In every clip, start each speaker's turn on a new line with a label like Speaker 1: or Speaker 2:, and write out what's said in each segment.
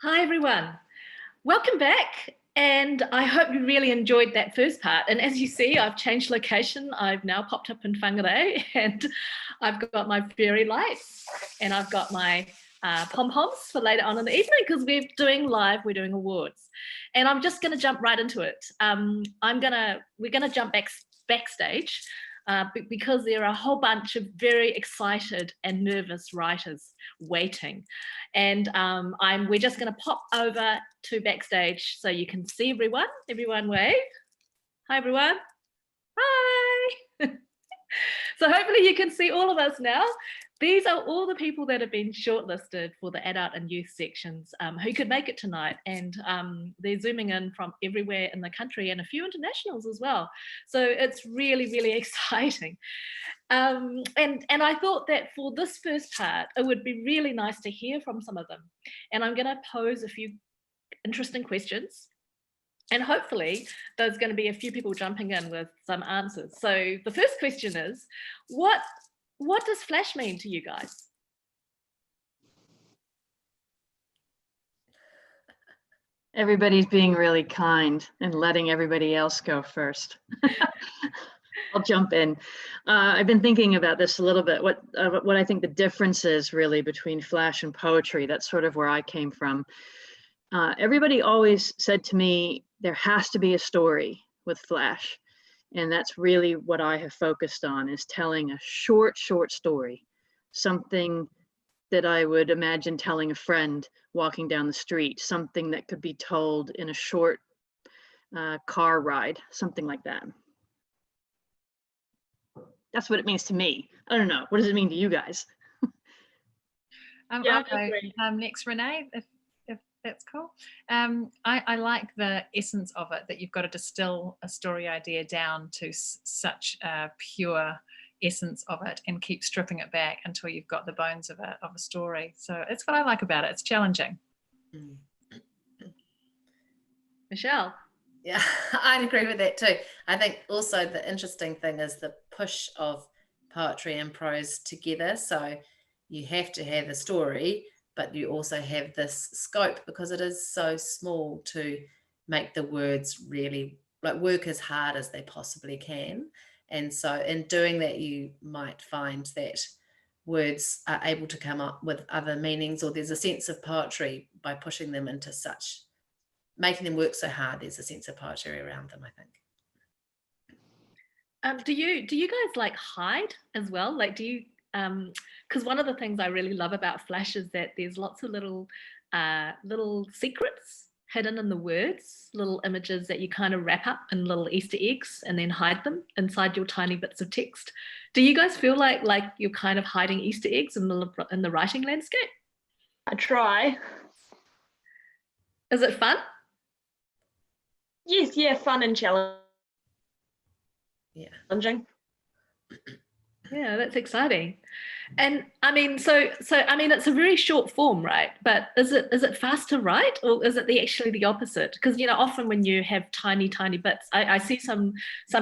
Speaker 1: Hi everyone, welcome back, and I hope you really enjoyed that first part. And as you see, I've changed location. I've now popped up in Whangarei, and I've got my fairy lights and I've got my pom-poms for later on in the evening because we're doing awards. And I'm just going to jump right into it. We're going to jump backstage because there are a whole bunch of very excited and nervous writers waiting. And we're just going to pop over to backstage so you can see everyone. Everyone wave. Hi, everyone. Hi. So hopefully you can see all of us now. These are all the people that have been shortlisted for the adult and youth sections who could make it tonight. And they're zooming in from everywhere in the country and a few internationals as well. So it's really, really exciting. And I thought that for this first part, it would be really nice to hear from some of them. And I'm going to pose a few interesting questions. And hopefully there's going to be a few people jumping in with some answers. So the first question is, what does Flash mean to you guys?
Speaker 2: Everybody's being really kind and letting everybody else go first. I'll jump in. I've been thinking about this a little bit, what I think the difference is really between Flash and poetry. That's sort of where I came from. Everybody always said to me, there has to be a story with Flash. And that's really what I have focused on, is telling a short story, something that I would imagine telling a friend walking down the street, something that could be told in a short car ride, something like that. That's what it means to me. I don't know. What does it mean to you guys?
Speaker 3: Yeah, next, Renee, if that's cool. I like the essence of it, that you've got to distill a story idea down to such a pure essence of it and keep stripping it back until you've got the bones of a story. So it's what I like about it. It's challenging.
Speaker 1: Michelle?
Speaker 4: Yeah, I'd agree with that too. I think also the interesting thing is the push of poetry and prose together. So you have to have a story, but you also have this scope because it is so small to make the words really work as hard as they possibly can. And so in doing that, you might find that words are able to come up with other meanings, or there's a sense of poetry by pushing them into such, making them work so hard. There's a sense of poetry around them, I think.
Speaker 1: Do you guys like hide as well? Like, do you, because one of the things I really love about Flash is that there's lots of little secrets hidden in the words, little images that you kind of wrap up in little Easter eggs and then hide them inside your tiny bits of text. Do you guys feel like you're kind of hiding Easter eggs in the writing landscape?
Speaker 2: I try.
Speaker 1: Is it fun?
Speaker 2: Yes, yeah, fun and challenging.
Speaker 1: Yeah, that's exciting. And I mean, so I mean, it's a very short form, right? But is it fast to write, or is it actually the opposite? Because often when you have tiny bits, I see some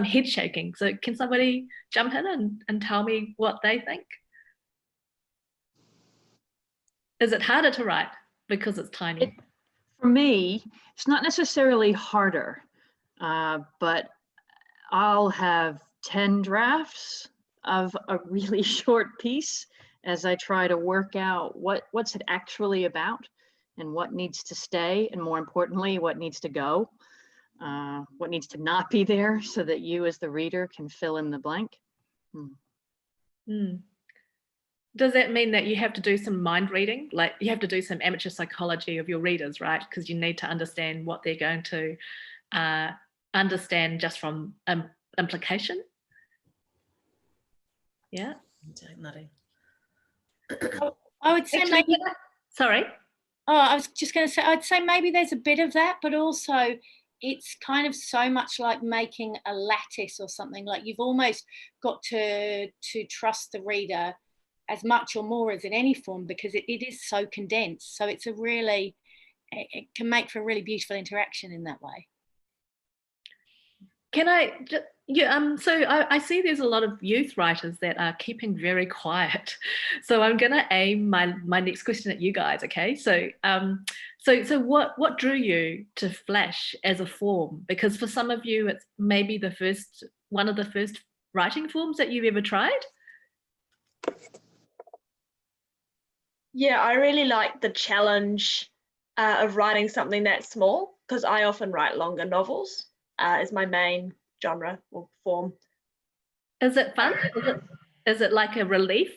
Speaker 1: head shaking. So can somebody jump in and tell me what they think? Is it harder to write because it's tiny?
Speaker 2: For me, it's not necessarily harder, but I'll have 10 drafts of a really short piece as I try to work out what's it actually about and what needs to stay, and more importantly, what needs to go, what needs to not be there, so that you as the reader can fill in the blank.
Speaker 1: Does that mean that you have to do some mind reading? Like, you have to do some amateur psychology of your readers, right? Because you need to understand what they're going to understand just from implication. Yeah.
Speaker 5: I would say maybe.
Speaker 1: Sorry.
Speaker 5: Oh, I was just going to say, I'd say maybe there's a bit of that, but also it's kind of so much like making a lattice or something. Like, you've almost got to trust the reader as much or more as in any form, because it is so condensed. So it's it can make for a really beautiful interaction in that way.
Speaker 1: Can I Yeah, so I see there's a lot of youth writers that are keeping very quiet. So I'm going to aim my next question at you guys. Okay, so what drew you to Flash as a form? Because for some of you, it's maybe one of the first writing forms that you've ever tried.
Speaker 6: Yeah, I really like the challenge of writing something that small, because I often write longer novels as my main genre or form.
Speaker 1: Is it fun? Is it like a relief?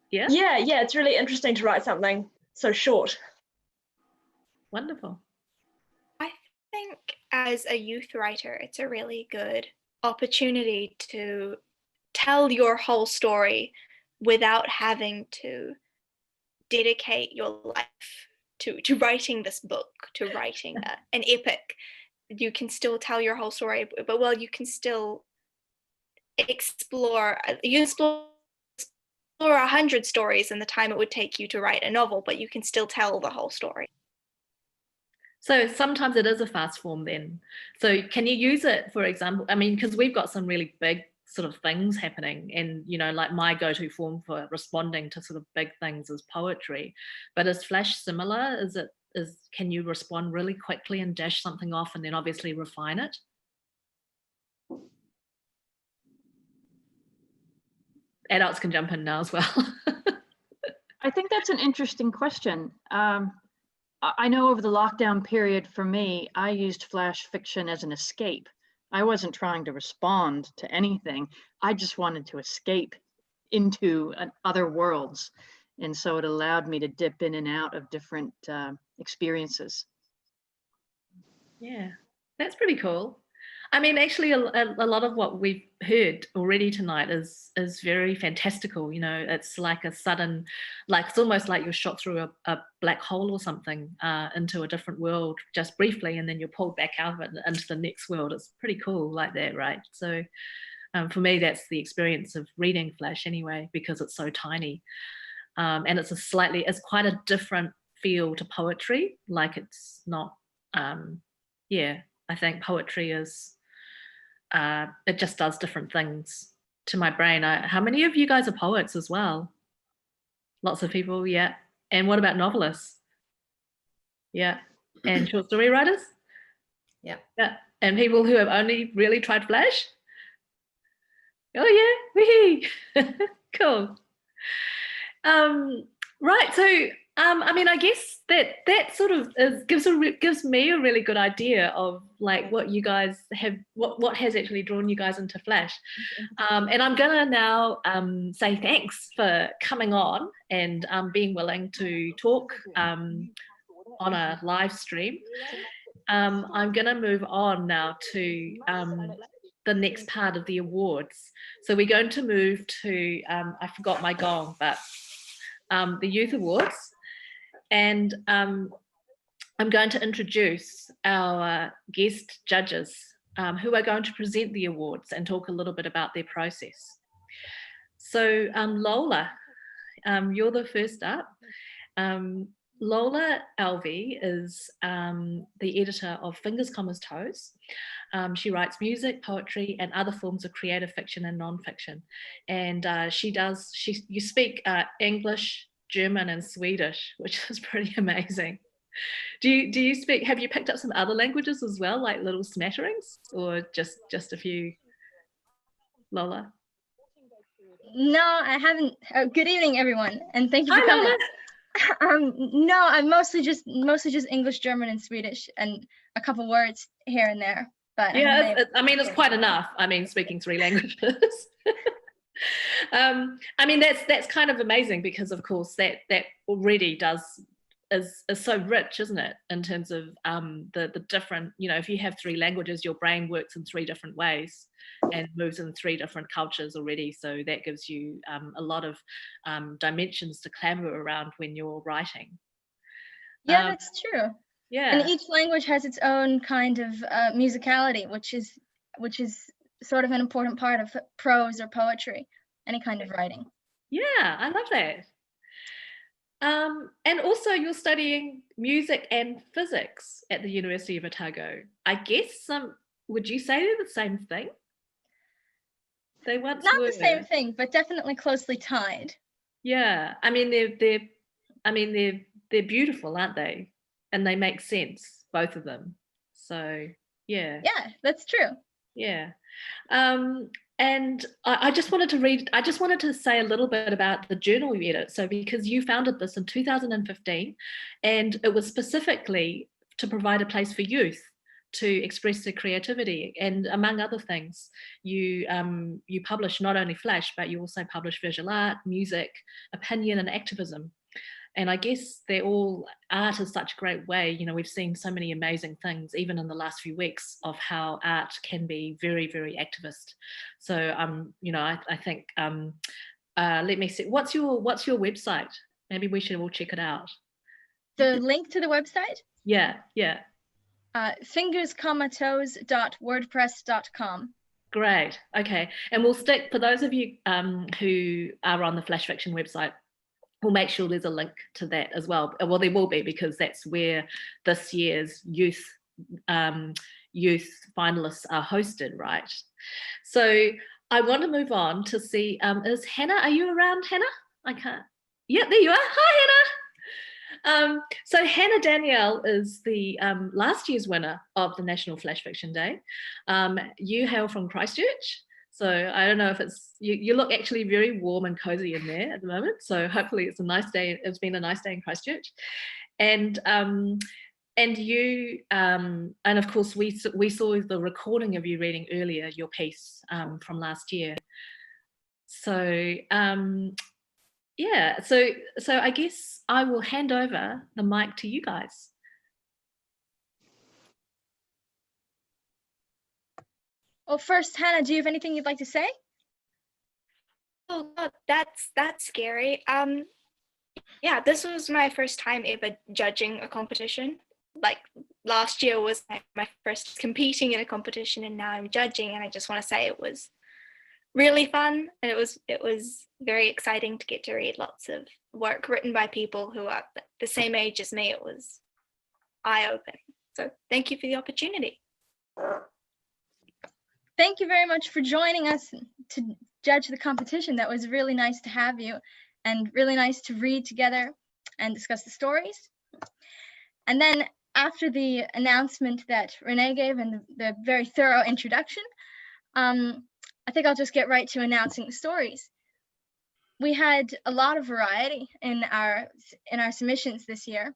Speaker 1: Yeah.
Speaker 6: Yeah, it's really interesting to write something so short.
Speaker 1: Wonderful.
Speaker 7: I think as a youth writer, it's a really good opportunity to tell your whole story without having to dedicate your life to writing this book, to writing an epic. You can still tell your whole story, but well, you can still explore 100 stories in the time it would take you to write a novel, but you can still tell the whole story.
Speaker 1: So sometimes it is a fast form then. So can you use it, for example, I mean, because we've got some really big sort of things happening, and, you know, like my go-to form for responding to sort of big things is poetry. But is Flash similar? Can you respond really quickly and dash something off and then obviously refine it? Adults can jump in now as well.
Speaker 2: I think that's an interesting question. I know over the lockdown period for me, I used flash fiction as an escape. I wasn't trying to respond to anything. I just wanted to escape into other worlds. And so it allowed me to dip in and out of different experiences.
Speaker 1: Yeah, that's pretty cool. I mean, actually, a lot of what we've heard already tonight is very fantastical. You know, it's like a sudden, like it's almost like you're shot through a black hole or something into a different world just briefly, and then you're pulled back out of it into the next world. It's pretty cool like that, right? So for me, that's the experience of reading Flash anyway, because it's so tiny. And it's quite a different feel to poetry. Like it's not, yeah, I think poetry is, it just does different things to my brain. How many of you guys are poets as well? Lots of people, yeah. And what about novelists? Yeah. And short story writers?
Speaker 4: Yeah.
Speaker 1: Yeah. And people who have only really tried Flash? Oh yeah, wee. Cool. Right, so I mean, I guess that sort of gives me a really good idea of like what you guys have, what has actually drawn you guys into Flash. And I'm gonna now say thanks for coming on and being willing to talk on a live stream. I'm gonna move on now to the next part of the awards. So we're going to move to I forgot my gong, but the Youth Awards, and I'm going to introduce our guest judges who are going to present the awards and talk a little bit about their process. So Lola, you're the first up. Lola Alvey is the editor of Fingers, Commas, Toes. She writes music, poetry, and other forms of creative fiction and non-fiction. And you speak English, German, and Swedish, which is pretty amazing. Do you speak? Have you picked up some other languages as well, like little smatterings, or just a few? Lola.
Speaker 8: No, I haven't. Good evening, everyone, and thank you for
Speaker 1: Hi,
Speaker 8: coming.
Speaker 1: Lola.
Speaker 8: No, I'm mostly just English, German, and Swedish, and a couple words here and there. But
Speaker 1: yeah, I mean, it's quite enough. I mean, speaking 3 languages. I mean, that's kind of amazing because, of course, that already is so rich, isn't it, in terms of the different, you know, if you have 3 languages, your brain works in 3 different ways and moves in 3 different cultures already. So that gives you a lot of dimensions to clamor around when you're writing.
Speaker 8: Yeah, that's true.
Speaker 1: Yeah.
Speaker 8: And each language has its own kind of musicality, which is sort of an important part of prose or poetry, any kind of writing.
Speaker 1: Yeah, I love that. And also you're studying music and physics at the University of Otago. I guess Would you say they're the same thing? They once
Speaker 8: Not
Speaker 1: were.
Speaker 8: the same thing, but definitely closely tied.
Speaker 1: Yeah, I mean they're beautiful, aren't they? And they make sense, both of them. So yeah.
Speaker 8: Yeah, that's true.
Speaker 1: Yeah. And I just wanted to say a little bit about the journal you edit. So because you founded this in 2015, and it was specifically to provide a place for youth to express their creativity, and among other things, you publish not only flash, but you also publish visual art, music, opinion, and activism. And I guess they're all, art is such a great way. You know, we've seen so many amazing things, even in the last few weeks, of how art can be very, very activist. So, you know, I think, let me see, what's your website? Maybe we should all check it out.
Speaker 8: The link to the website?
Speaker 1: Yeah.
Speaker 8: fingerscomatoes.wordpress.com.
Speaker 1: Great. Okay. And we'll stick, for those of you who are on the Flash Fiction website, we'll make sure there's a link to that as well. Well, there will be, because that's where this year's youth finalists are hosted, right? So I want to move on to see, is Hannah, are you around, Hannah? I can't. Yeah, there you are. Hi, Hannah. So Hannah Danielle is the last year's winner of the National Flash Fiction Day. You hail from Christchurch. So I don't know if it's, you look actually very warm and cozy in there at the moment. So hopefully it's a nice day. It's been a nice day in Christchurch. And you, and of course we saw the recording of you reading earlier, your piece from last year. So yeah, so I guess I will hand over the mic to you guys.
Speaker 8: Well, first, Hannah, do you have anything you'd like to say?
Speaker 7: Oh God, that's scary. Yeah, this was my first time ever judging a competition. Like last year was my first competing in a competition, and now I'm judging, and I just want to say it was really fun, and it was very exciting to get to read lots of work written by people who are the same age as me. It was eye-opening. So thank you for the opportunity.
Speaker 8: Thank you very much for joining us to judge the competition. That was really nice to have you, and really nice to read together and discuss the stories. And then after the announcement that Renee gave and the very thorough introduction, I think I'll just get right to announcing the stories. We had a lot of variety in our submissions this year,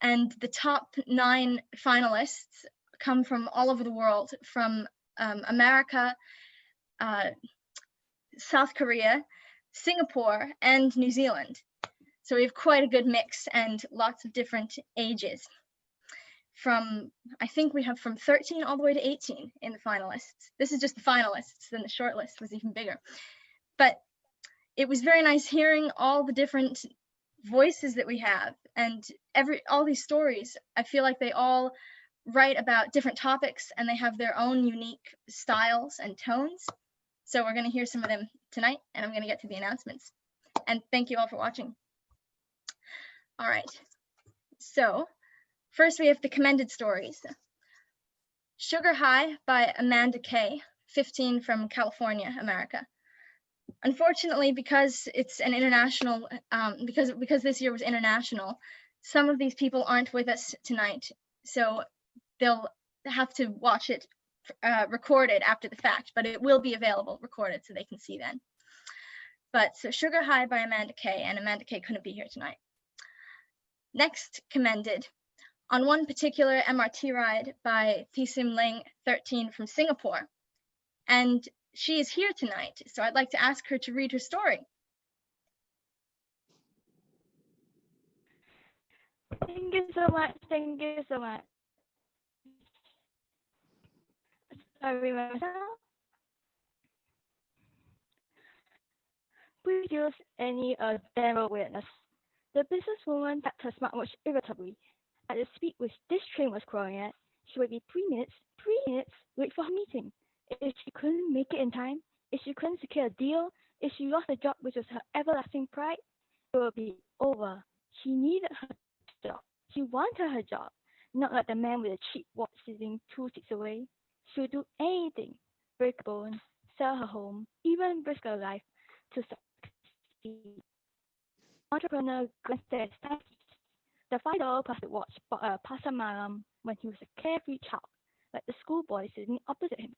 Speaker 8: and the top 9 finalists come from all over the world, from America, South Korea, Singapore, and New Zealand. So we have quite a good mix and lots of different ages. I think we have from 13 all the way to 18 in the finalists. This is just the finalists, then the short list was even bigger. But it was very nice hearing all the different voices that we have, and all these stories. I feel like they all write about different topics, and they have their own unique styles and tones. So we're going to hear some of them tonight, and I'm going to get to the announcements. And thank you all for watching. All right. So first, we have the commended stories. Sugar High by Amanda Kay, 15, from California, America. Unfortunately, because it's an international, because this year was international, some of these people aren't with us tonight, so they'll have to watch it recorded after the fact, but it will be available recorded so they can see then. But so Sugar High by Amanda Kay, and Amanda Kay couldn't be here tonight. Next, commended, On One Particular MRT Ride by Thisim Ling, 13, from Singapore. And she is here tonight, so I'd like to ask her to read her story.
Speaker 9: Thank you so much. Thank you so much. Sorry, myself. Please use any demo witness. The businesswoman tapped her smartwatch irritably. At the speed which this train was crawling at, she would be 3 minutes late for her meeting. If she couldn't make it in time, if she couldn't secure a deal, if she lost a job which was her everlasting pride, it would be over. She needed her job. She wanted her job, not like the man with a cheap watch sitting 2 seats away. She would do anything, break a bone, sell her home, even risk her life to succeed. Entrepreneur glanced at his studies. The $5 plastic watch pasar malam when he was a carefree child, like the schoolboy sitting opposite him.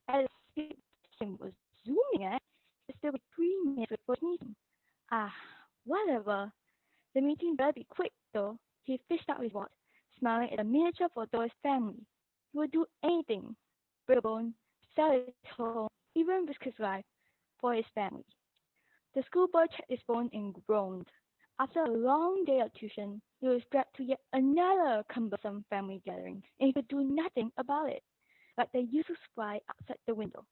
Speaker 9: As the him was zooming at, it still be 3 minutes before his meeting. Ah, whatever. The meeting better be quick, though. He fished out his watch, smiling at a miniature photo of his family. He would do anything, break a bone, sell his home, even risk his life for his family. The schoolboy checked his phone and groaned. After a long day of tuition, he was dragged to yet another cumbersome family gathering, and he could do nothing about it. Like the useless fly outside the window.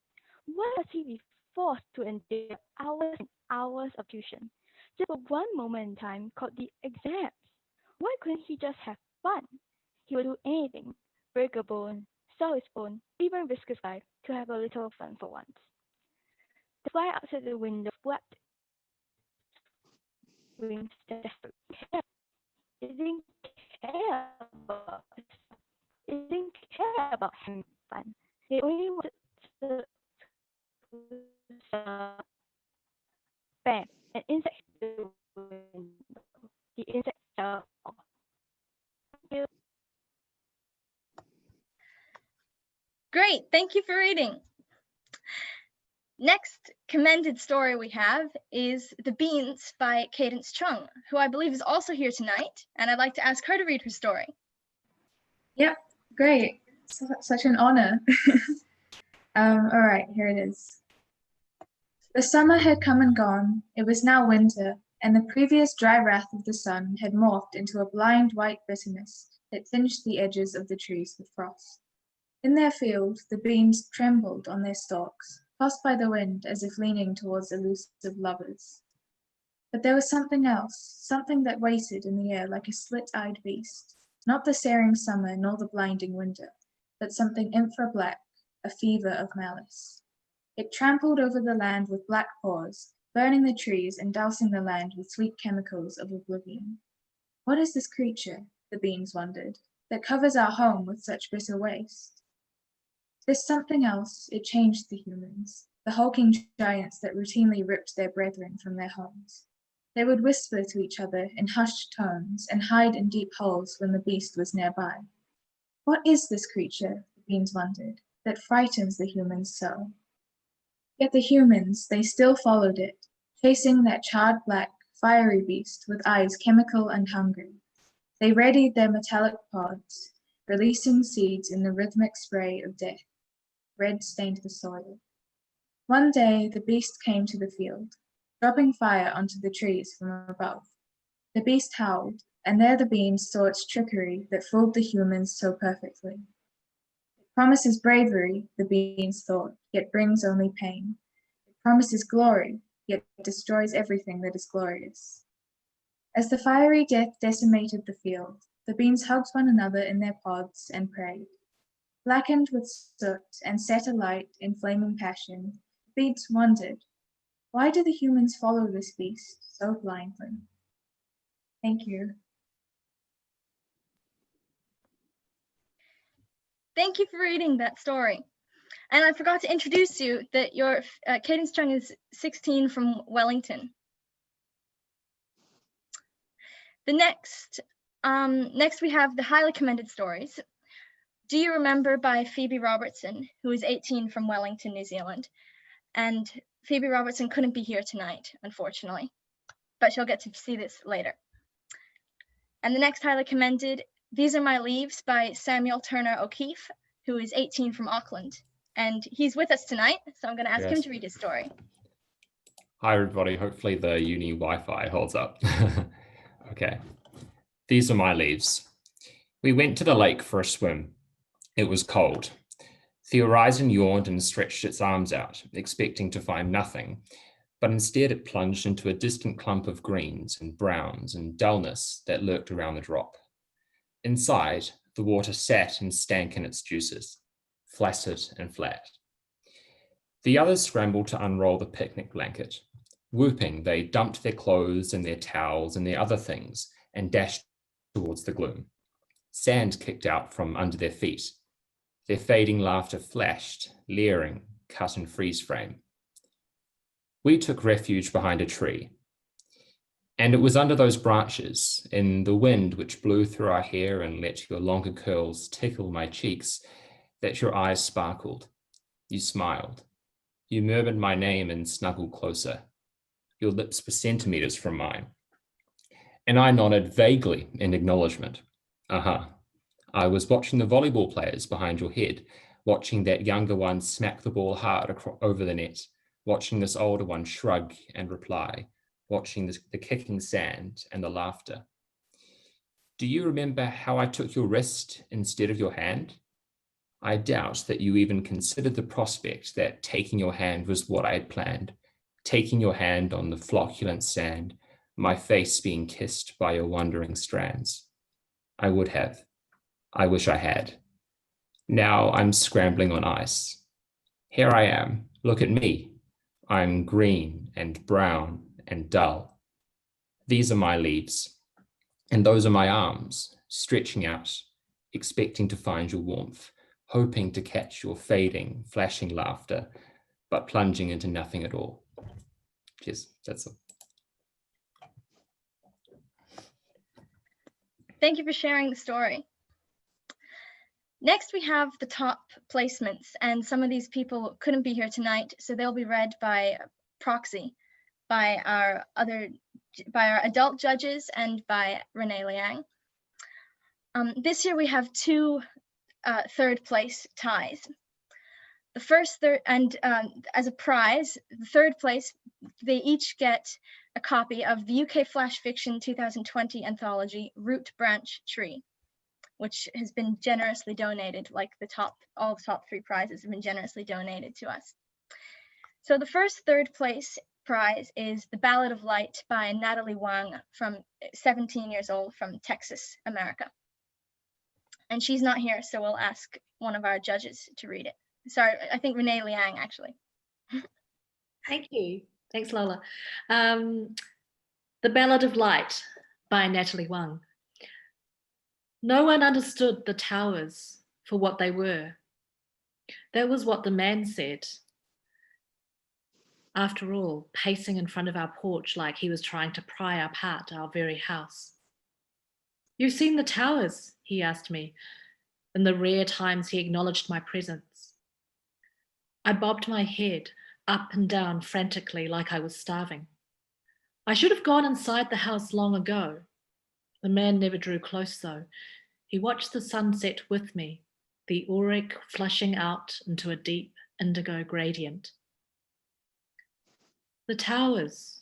Speaker 9: Why must he be forced to endure hours and hours of tuition, just for one moment in time called the exams? Why couldn't he just have fun? He would do anything, break a bone, sell his phone, even risk his life to have a little fun for once. The fly outside the window flapped wings desperately. It didn't care about it didn't care about having fun. It only wanted to bam, an insect hit the window. The insect fell off. Thank you.
Speaker 8: Great, thank you for reading. Next commended story we have is The Beans by Cadence Chung, who I believe is also here tonight, and I'd like to ask her to read her story.
Speaker 10: Yep, great. Such an honor. All right, here it is. The summer had come and gone. It was now winter, and the previous dry wrath of the sun had morphed into a blind white bitterness that tinged the edges of the trees with frost. In their field, the beans trembled on their stalks, tossed by the wind as if leaning towards elusive lovers. But there was something else, something that waited in the air like a slit-eyed beast, not the searing summer nor the blinding winter, but something infra-black, a fever of malice. It trampled over the land with black paws, burning the trees and dousing the land with sweet chemicals of oblivion. What is this creature, the beans wondered, that covers our home with such bitter waste? This something else, it changed the humans, the hulking giants that routinely ripped their brethren from their homes. They would whisper to each other in hushed tones and hide in deep holes when the beast was nearby. What is this creature, the beans wondered, that frightens the humans so? Yet the humans, they still followed it, chasing that charred black, fiery beast with eyes chemical and hungry. They readied their metallic pods, releasing seeds in the rhythmic spray of death. Red stained the soil. One day the beast came to the field, dropping fire onto the trees from above. The beast howled, and there the beans saw its trickery that fooled the humans so perfectly. It promises bravery, the beans thought, yet brings only pain. It promises glory, yet destroys everything that is glorious. As the fiery death decimated the field, the beans hugged one another in their pods and prayed. Blackened with soot and set alight in flaming passion, the beans wondered, why do the humans follow this beast so blindly? Thank you.
Speaker 8: Thank you for reading that story. And I forgot to introduce you that your Cadence Chung is 16 from Wellington. The next we have the highly commended stories. Do You Remember by Phoebe Robertson, who is 18 from Wellington, New Zealand. And Phoebe Robertson couldn't be here tonight, unfortunately, but she'll get to see this later. And the next highly commended, These Are My Leaves by Samuel Turner O'Keefe, who is 18 from Auckland. And he's with us tonight, so I'm going to ask him to read his story.
Speaker 11: Hi, everybody. Hopefully the uni Wi-Fi holds up. Okay. These are my leaves. We went to the lake for a swim. It was cold. The horizon yawned and stretched its arms out, expecting to find nothing, but instead it plunged into a distant clump of greens and browns and dullness that lurked around the drop. Inside, the water sat and stank in its juices, flaccid and flat. The others scrambled to unroll the picnic blanket. Whooping, they dumped their clothes and their towels and their other things and dashed towards the gloom. Sand kicked out from under their feet. Their fading laughter flashed, leering, cut in freeze frame. We took refuge behind a tree. And it was under those branches, in the wind which blew through our hair and let your longer curls tickle my cheeks, that your eyes sparkled. You smiled. You murmured my name and snuggled closer. Your lips were centimeters from mine. And I nodded vaguely in acknowledgement. I was watching the volleyball players behind your head, watching that younger one smack the ball hard over the net, watching this older one shrug and reply, watching the kicking sand and the laughter. Do you remember how I took your wrist instead of your hand? I doubt that you even considered the prospect that taking your hand was what I had planned, taking your hand on the flocculent sand, my face being kissed by your wandering strands. I would have. I wish I had. Now I'm scrambling on ice. Here I am. Look at me. I'm green and brown and dull. These are my leaves, and those are my arms, stretching out, expecting to find your warmth, hoping to catch your fading, flashing laughter, but plunging into nothing at all. Cheers, that's all.
Speaker 8: Thank you for sharing the story. Next, we have the top placements, and some of these people couldn't be here tonight, so they'll be read by proxy by our adult judges and by Renee Liang. This year we have two third place ties. The first and as a prize, the third place, they each get a copy of the UK Flash Fiction 2020 anthology Root Branch Tree, which has been generously donated, like all the top three prizes have been generously donated to us. So the first third place prize is The Ballad of Light by Natalie Wang, from 17 years old, from Texas, America. And she's not here, so we'll ask one of our judges to read it. Sorry, I think Renee Liang, actually.
Speaker 1: Thank you. Thanks, Lola. The Ballad of Light by Natalie Wang. No one understood the towers for what they were. That was what the man said. After all, pacing in front of our porch like he was trying to pry apart our very house. You've seen the towers, he asked me, in the rare times he acknowledged my presence. I bobbed my head up and down frantically like I was starving. I should have gone inside the house long ago. The man never drew close though. He watched the sunset with me, the auric flushing out into a deep indigo gradient. The towers,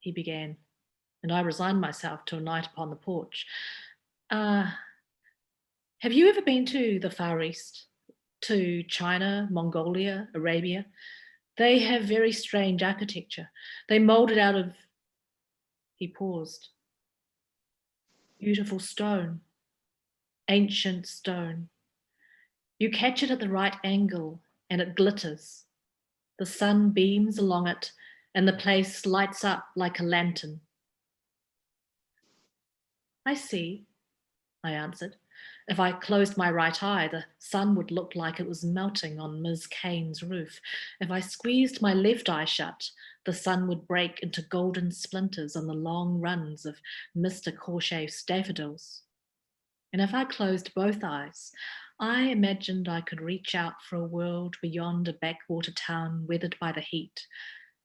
Speaker 1: he began, and I resigned myself to a night upon the porch. Have you ever been to the Far East? To China, Mongolia, Arabia? They have very strange architecture. They moulded out of, he paused, beautiful stone, ancient stone. You catch it at the right angle and it glitters. The sun beams along it and the place lights up like a lantern. I see, I answered. If I closed my right eye, the sun would look like it was melting on Ms. Kane's roof. If I squeezed my left eye shut, the sun would break into golden splinters on the long runs of Mr. Corshay's daffodils. And if I closed both eyes, I imagined I could reach out for a world beyond a backwater town weathered by the heat,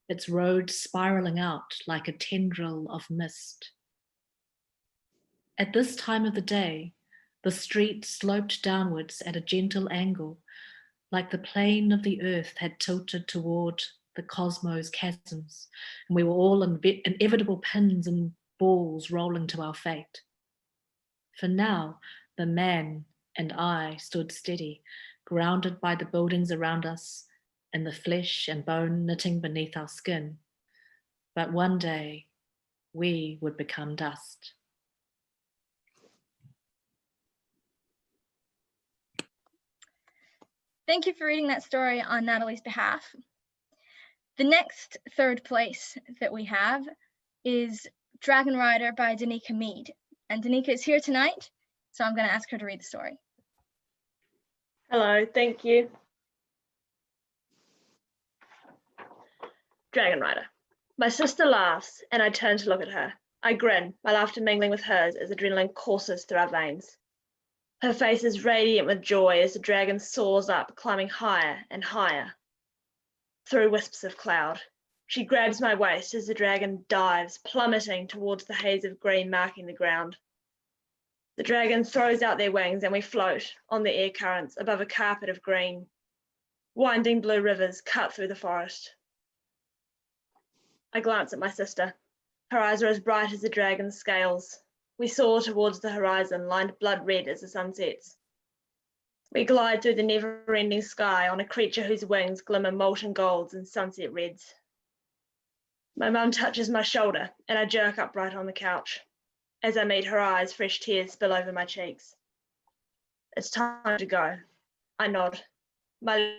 Speaker 1: its roads spiraling out like a tendril of mist. At this time of the day, the street sloped downwards at a gentle angle, like the plane of the earth had tilted toward the cosmos' chasms, and we were all inevitable pins and balls rolling to our fate. For now, the man and I stood steady, grounded by the buildings around us and the flesh and bone knitting beneath our skin. But one day, we would become dust.
Speaker 8: Thank you for reading that story on Natalie's behalf. The next third place that we have is Dragon Rider by Danica Mead. And Danica is here tonight, so I'm going to ask her to read the story.
Speaker 6: Hello, thank you. Dragon Rider. My sister laughs, and I turn to look at her. I grin, my laughter mingling with hers as adrenaline courses through our veins. Her face is radiant with joy as the dragon soars up, climbing higher and higher through wisps of cloud. She grabs my waist as the dragon dives, plummeting towards the haze of green marking the ground. The dragon throws out their wings and we float on the air currents above a carpet of green. Winding blue rivers cut through the forest. I glance at my sister. Her eyes are as bright as the dragon's scales. We soar towards the horizon, lined blood red as the sun sets. We glide through the never-ending sky on a creature whose wings glimmer molten golds and sunset reds. My mum touches my shoulder and I jerk upright on the couch. As I meet her eyes, fresh tears spill over my cheeks. It's time to go. I nod. My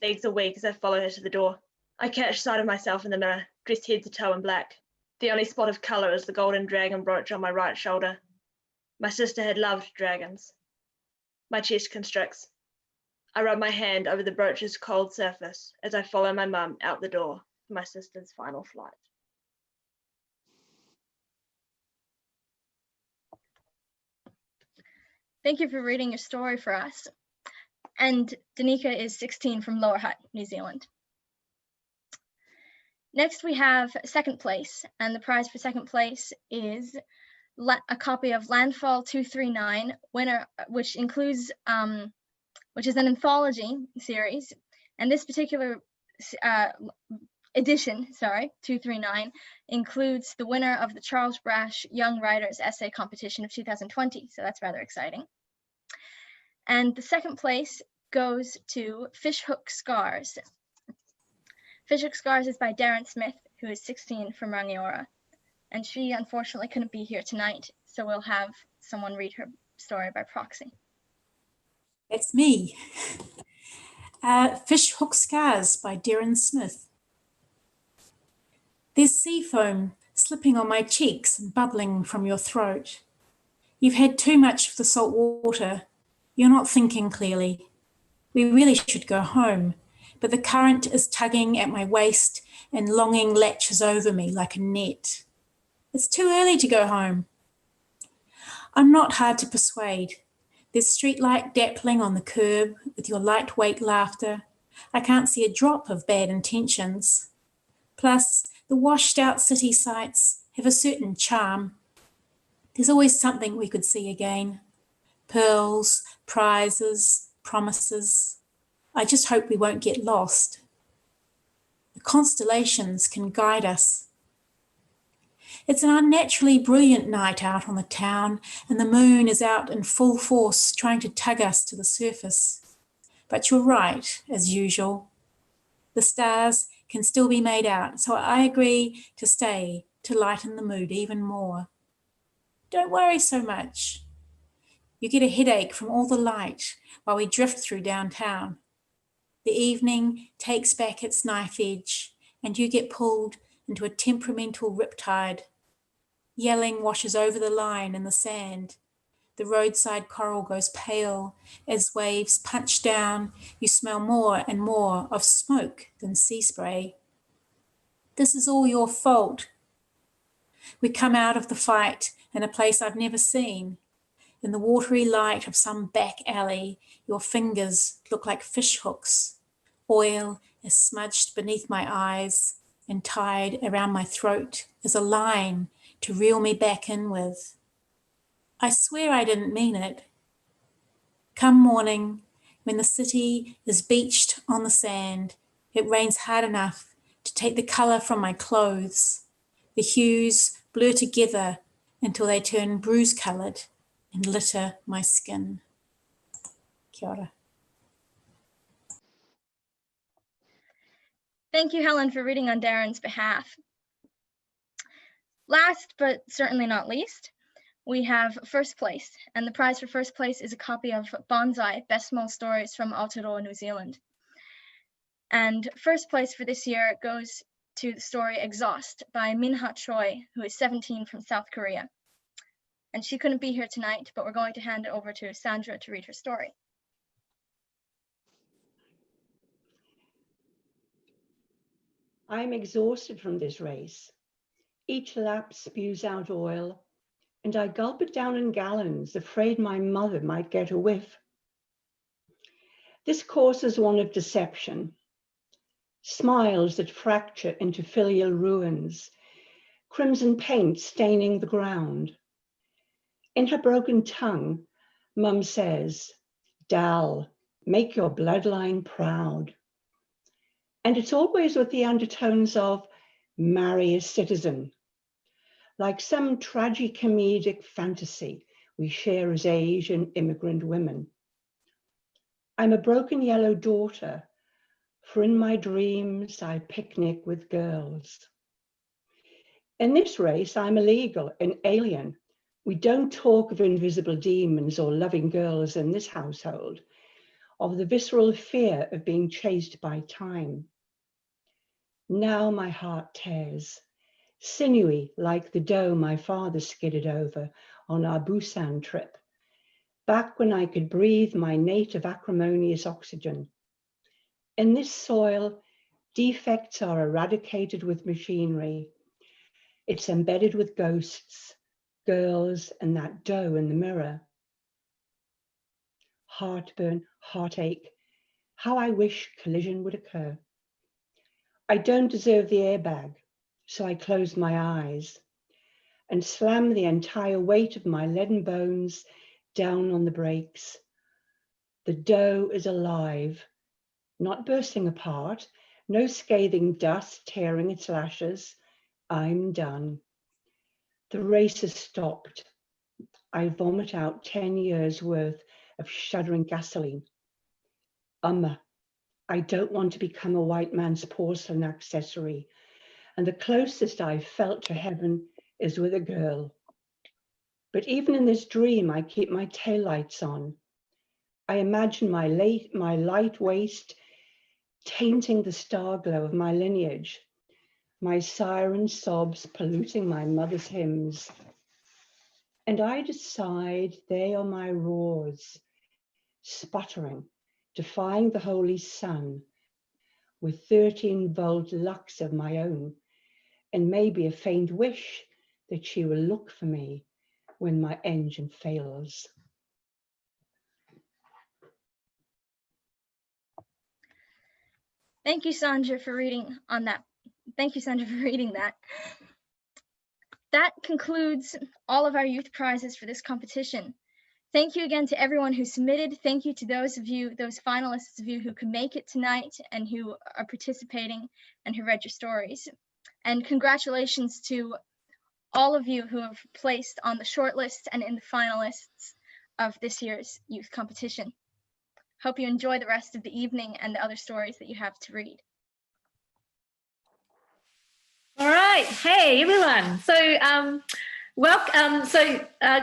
Speaker 6: legs are weak as I follow her to the door. I catch sight of myself in the mirror, dressed head to toe in black. The only spot of colour is the golden dragon brooch on my right shoulder. My sister had loved dragons. My chest constricts. I rub my hand over the brooch's cold surface as I follow my mum out the door for my sister's final flight.
Speaker 8: Thank you for reading your story for us. And Danica is 16 from Lower Hutt, New Zealand. Next, we have second place, and the prize for second place is a copy of Landfall 239, which includes, which is an anthology series, and this particular edition, 239, includes the winner of the Charles Brash Young Writers Essay Competition of 2020, so that's rather exciting. And the second place goes to Fishhook Scars. Fishhook Scars is by Darren Smith, who is 16 from Rangiora. And she unfortunately couldn't be here tonight, so we'll have someone read her story by proxy.
Speaker 12: That's me. Fishhook Scars by Darren Smith. There's sea foam slipping on my cheeks and bubbling from your throat. You've had too much of the salt water. You're not thinking clearly. We really should go home, but the current is tugging at my waist and longing latches over me like a net. It's too early to go home. I'm not hard to persuade. There's streetlight dappling on the curb with your lightweight laughter. I can't see a drop of bad intentions. Plus, the washed-out city sights have a certain charm. There's always something we could see again. Pearls, prizes, promises. I just hope we won't get lost. The constellations can guide us. It's an unnaturally brilliant night out on the town, and the moon is out in full force trying to tug us to the surface. But you're right, as usual. The stars can still be made out, so I agree to stay to lighten the mood even more. Don't worry so much. You get a headache from all the light while we drift through downtown. The evening takes back its knife edge, and you get pulled into a temperamental riptide. Yelling washes over the line in the sand. The roadside coral goes pale. As waves punch down, you smell more and more of smoke than sea spray. This is all your fault. We come out of the fight in a place I've never seen. In the watery light of some back alley, your fingers look like fish hooks. Oil is smudged beneath my eyes, and tied around my throat is a line to reel me back in with. I swear I didn't mean it. Come morning, when the city is beached on the sand, it rains hard enough to take the colour from my clothes. The hues blur together until they turn bruise-coloured and litter my skin. Kia ora.
Speaker 8: Thank you, Helen, for reading on Darren's behalf. Last, but certainly not least, we have first place, and the prize for first place is a copy of Bonsai, Best Small Stories from Aotearoa, New Zealand. And first place for this year goes to the story Exhaust by Minha Choi, who is 17 from South Korea. and she couldn't be here tonight, but we're going to hand it over to Sandra to read her story.
Speaker 13: I'm exhausted from this race. Each lap spews out oil, and I gulp it down in gallons, afraid my mother might get a whiff. This course is one of deception, smiles that fracture into filial ruins, crimson paint staining the ground. In her broken tongue, Mum says, "Dal, make your bloodline proud." And it's always with the undertones of marry a citizen, like some tragicomedic fantasy we share as Asian immigrant women. I'm a broken yellow daughter, for in my dreams I picnic with girls. In this race, I'm illegal and alien. We don't talk of invisible demons or loving girls in this household, of the visceral fear of being chased by time. Now my heart tears, sinewy like the dough my father skidded over on our Busan trip, back when I could breathe my native acrimonious oxygen. In this soil, defects are eradicated with machinery. It's embedded with ghosts, girls, and that dough in the mirror. Heartburn, heartache, how I wish collision would occur. I don't deserve the airbag, so I close my eyes and slam the entire weight of my leaden bones down on the brakes. The dough is alive, not bursting apart, no scathing dust tearing its lashes. I'm done. The race has stopped. I vomit out 10 years worth of shuddering gasoline. I don't want to become a white man's porcelain accessory, and the closest I've felt to heaven is with a girl. But even in this dream, I keep my taillights on. I imagine my light waist tainting the star glow of my lineage, my siren sobs polluting my mother's hymns. And I decide they are my roars, sputtering, defying the holy sun, with 13-volt lux of my own, and maybe a faint wish that she will look for me when my engine fails.
Speaker 8: Thank you, Sandra, for reading on that. Thank you, Sandra, for reading that. That concludes all of our youth prizes for this competition. Thank you again to everyone who submitted. Thank you to those finalists of you who could make it tonight and who are participating and who read your stories. And congratulations to all of you who have placed on the shortlist and in the finalists of this year's youth competition. Hope you enjoy the rest of the evening and the other stories that you have to read.
Speaker 1: All right, hey everyone. So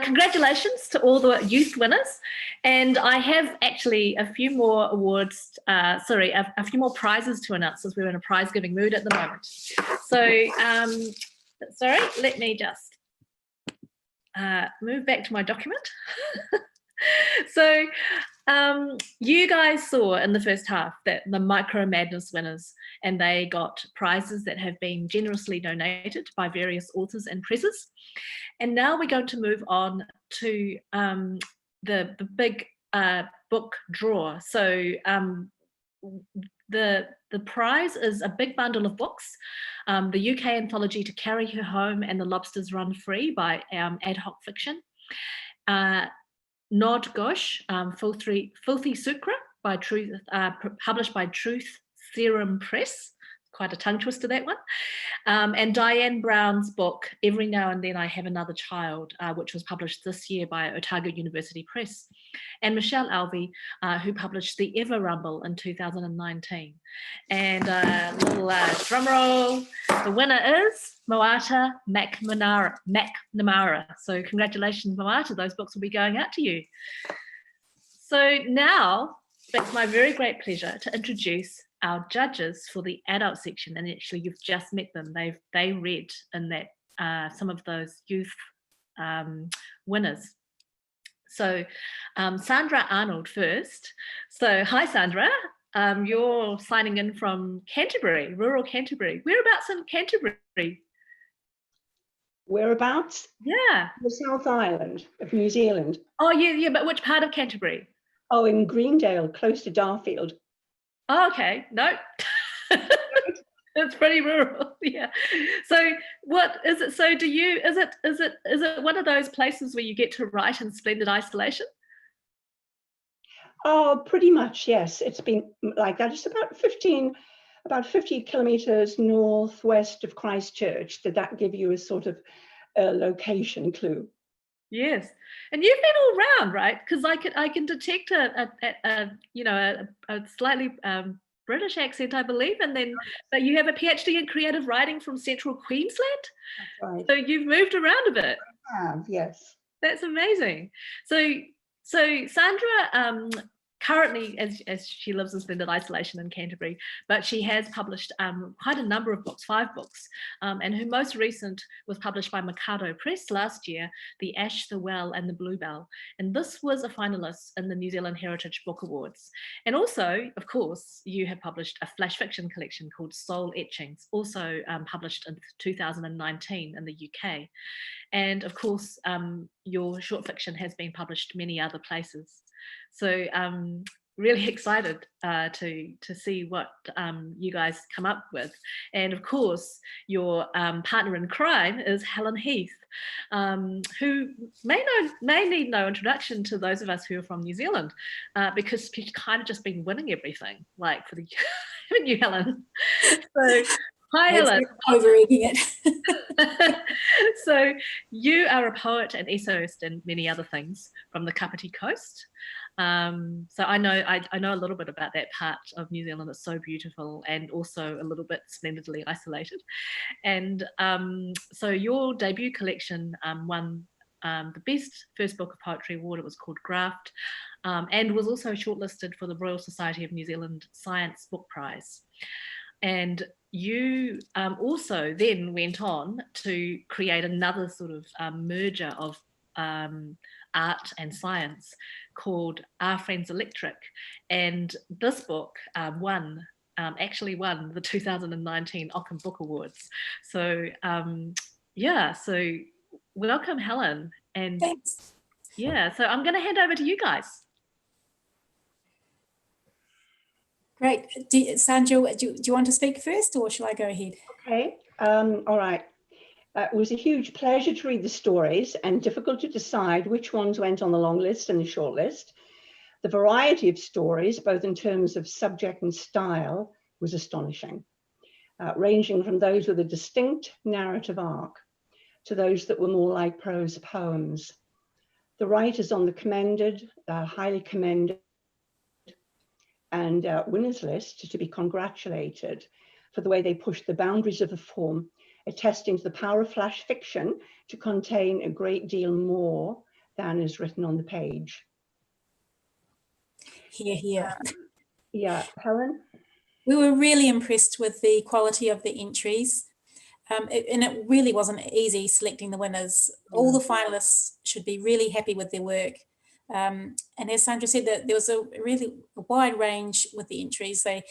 Speaker 1: congratulations to all the youth winners, and I have actually a few more awards, a few more prizes to announce, as we're in a prize giving mood at the moment. So sorry, let me just move back to my document. So you guys saw in the first half that the Micro Madness winners, and they got prizes that have been generously donated by various authors and presses. And now we're going to move on to the big book draw. So the prize is a big bundle of books, the UK anthology To Carry Her Home and The Lobsters Run Free by Ad Hoc Fiction, Nod Ghosh, Filthy Sukra by Truth, published by Truth Serum Press. Quite a tongue twister, that one. And Diane Brown's book, Every Now and Then I Have Another Child, which was published this year by Otago University Press. And Michelle Alvey, who published The Ever Rumble in 2019. And a little drum roll, the winner is Moata McNamara. So congratulations, Moata, those books will be going out to you. So now, it's my very great pleasure to introduce our judges for the adult section, and actually you've just met them. They read in that some of those youth winners. So Sandra Arnold first. So hi, Sandra. You're signing in from Canterbury, rural Canterbury. Whereabouts in Canterbury?
Speaker 13: Whereabouts?
Speaker 1: Yeah.
Speaker 13: The South Island of New Zealand.
Speaker 1: Oh, yeah, but which part of Canterbury?
Speaker 13: Oh, in Greendale, close to Darfield.
Speaker 1: Oh, okay, no. It's pretty rural, yeah. So what is it? So do you, is it one of those places where you get to write in splendid isolation?
Speaker 13: Oh, pretty much, yes. It's been like that. It's about 50 kilometers northwest of Christchurch. Did that give you a sort of a location clue?
Speaker 1: Yes, and you've been all round, right? Because I can detect a slightly British accent, I believe, and then but you have a PhD in creative writing from Central Queensland.
Speaker 13: That's right.
Speaker 1: So you've moved around a bit.
Speaker 13: I have, yes.
Speaker 1: That's amazing. So Sandra currently, as she lives in splendid isolation in Canterbury, but she has published quite a number of books, 5 books, and her most recent was published by Mikado Press last year, The Ash, the Well and the Bluebell, and this was a finalist in the New Zealand Heritage Book Awards. And also, of course, you have published a flash fiction collection called Soul Etchings, also published in 2019 in the UK. And of course, your short fiction has been published many other places. So really excited to see what you guys come up with. And of course, your partner in crime is Helen Heath, who may need no introduction to those of us who are from New Zealand, because she's kind of just been winning everything, like for the haven't you, Helen? So hi, Helen.
Speaker 12: Overeating it.
Speaker 1: So you are a poet and essayist and many other things from the Kapiti Coast. So I know a little bit about that part of New Zealand that's so beautiful and also a little bit splendidly isolated. And so your debut collection won the best first book of poetry award. It was called Graft, and was also shortlisted for the Royal Society of New Zealand Science Book Prize. And you also then went on to create another sort of merger of art and science called Our Friends Electric. And this book actually won the 2019 Ockham Book Awards. So yeah, so welcome, Helen. And
Speaker 12: thanks.
Speaker 1: Yeah, so I'm going to hand over to you guys.
Speaker 12: Great. Sandra, do you want to speak first or shall I go ahead?
Speaker 13: Okay, all right. It was a huge pleasure to read the stories and difficult to decide which ones went on the long list and the short list. The variety of stories, both in terms of subject and style, was astonishing, ranging from those with a distinct narrative arc to those that were more like prose poems. The writers on the commended, highly commended, and winners list to be congratulated for the way they pushed the boundaries of the form, attesting to the power of flash fiction to contain a great deal more than is written on the page.
Speaker 12: Here.
Speaker 13: Yeah, Helen?
Speaker 12: We were really impressed with the quality of the entries. And it really wasn't easy selecting the winners. All the finalists should be really happy with their work. And as Sandra said, that there was a really wide range with the entries. They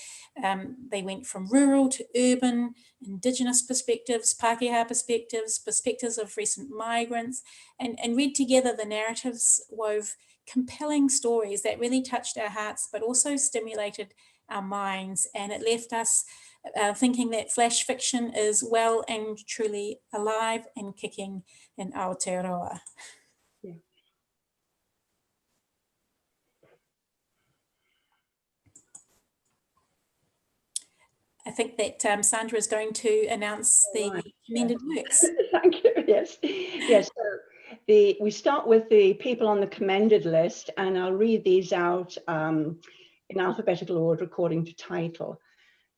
Speaker 12: went from rural to urban, Indigenous perspectives, Pākehā perspectives, perspectives of recent migrants, and read together the narratives wove compelling stories that really touched our hearts, but also stimulated our minds. And it left us thinking that flash fiction is well and truly alive and kicking in Aotearoa.
Speaker 13: Yeah.
Speaker 12: I think that Sandra is going to announce the commended works.
Speaker 13: Thank you. Yes. Yes. So we start with the people on the commended list, and I'll read these out in alphabetical order according to title.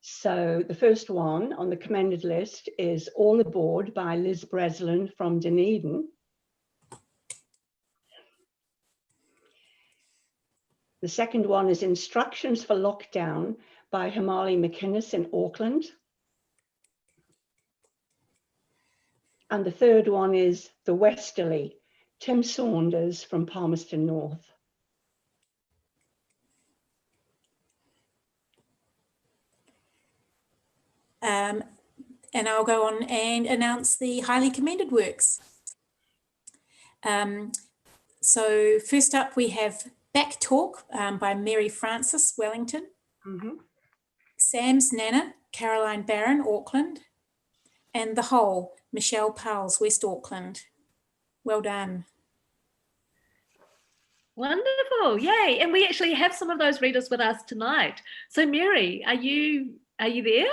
Speaker 13: So the first one on the commended list is All Aboard by Liz Breslin from Dunedin. The second one is Instructions for Lockdown by Hamali McInnes in Auckland. And the third one is The Westerly, Tim Saunders from Palmerston North.
Speaker 12: And I'll go on and announce the highly commended works. So first up we have Back Talk by Mary Frances Wellington. Sam's Nana, Caroline Barron, Auckland. And The Whole, Michelle Powles, West Auckland. Well done.
Speaker 1: Wonderful, yay. And we actually have some of those readers with us tonight. So Mary, are you there?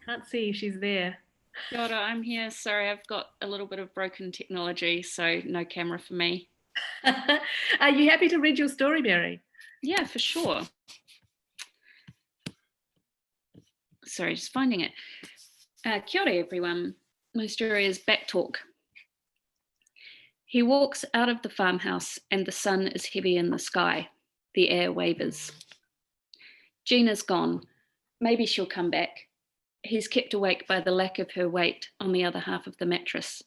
Speaker 1: Can't see if she's there.
Speaker 14: Kia ora, I'm here. Sorry, I've got a little bit of broken technology, so no camera for me.
Speaker 1: Are you happy to read your story, Mary?
Speaker 14: Yeah, for sure. Sorry, just finding it. Kia ora, everyone. My story is Back Talk. He walks out of the farmhouse and the sun is heavy in the sky. The air wavers. Gina's gone. Maybe she'll come back. He's kept awake by the lack of her weight on the other half of the mattress.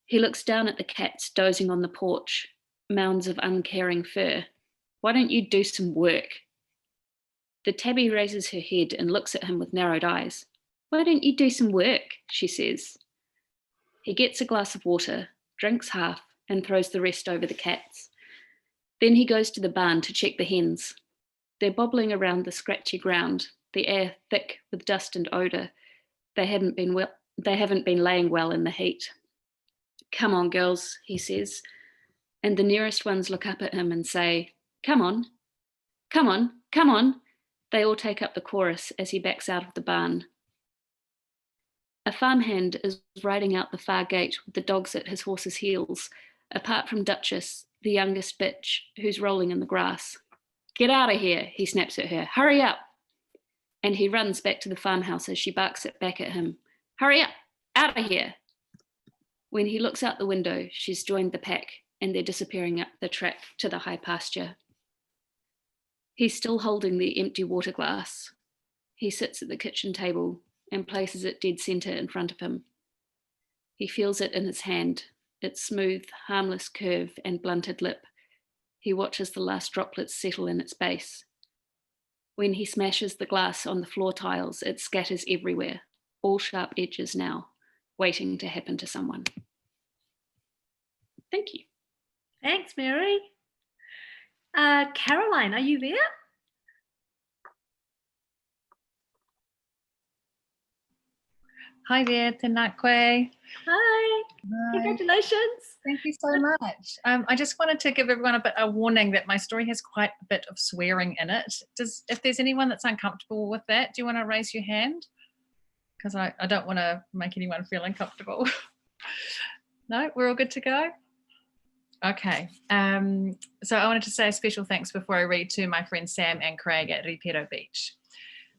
Speaker 14: He looks down at the cats dozing on the porch, mounds of uncaring fur. Why don't you do some work? The tabby raises her head and looks at him with narrowed eyes. Why don't you do some work? She says. He gets a glass of water, drinks half, and throws the rest over the cats. Then he goes to the barn to check the hens. They're bobbling around the scratchy ground, the air thick with dust and odour. They haven't been laying well in the heat. Come on, girls, he says. And the nearest ones look up at him and say, come on, come on, come on. They all take up the chorus as he backs out of the barn. A farmhand is riding out the far gate with the dogs at his horse's heels, apart from Duchess, the youngest bitch, who's rolling in the grass. Get out of here, he snaps at her. Hurry up. And he runs back to the farmhouse as she barks it back at him. Hurry up, out of here. When he looks out the window, she's joined the pack and they're disappearing up the track to the high pasture. He's still holding the empty water glass. He sits at the kitchen table and places it dead centre in front of him. He feels it in his hand, its smooth, harmless curve and blunted lip. He watches the last droplets settle in its base. When he smashes the glass on the floor tiles, it scatters everywhere, all sharp edges now, waiting to happen to someone. Thank you.
Speaker 1: Thanks, Mary. Caroline, are you there?
Speaker 3: Hi there, tēnā koe.
Speaker 1: Hi.
Speaker 3: Hi.
Speaker 1: Congratulations.
Speaker 3: Thank you so much. I just wanted to give everyone a warning that my story has quite a bit of swearing in it. If there's anyone that's uncomfortable with that, do you want to raise your hand? Because I don't want to make anyone feel uncomfortable. No, we're all good to go? Okay. So I wanted to say a special thanks before I read to my friends Sam and Craig at Ripero Beach.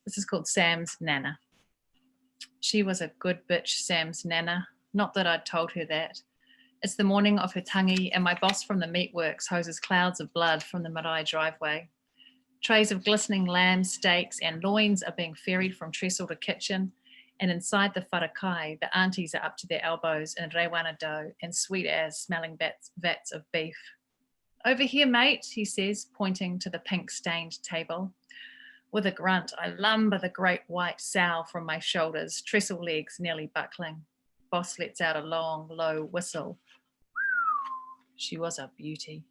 Speaker 3: This is called Sam's Nana. She was a good bitch, Sam's Nana. Not that I'd told her that. It's the morning of her tangi and my boss from the meatworks hoses clouds of blood from the marae driveway. Trays of glistening lamb steaks and loins are being ferried from trestle to kitchen, and inside the wharakai, the aunties are up to their elbows in rewana dough and sweet-as smelling vats of beef. Over here, mate, he says, pointing to the pink-stained table. With a grunt, I lumber the great white sow from my shoulders, trestle legs nearly buckling. Boss lets out a long, low whistle. She was a beauty.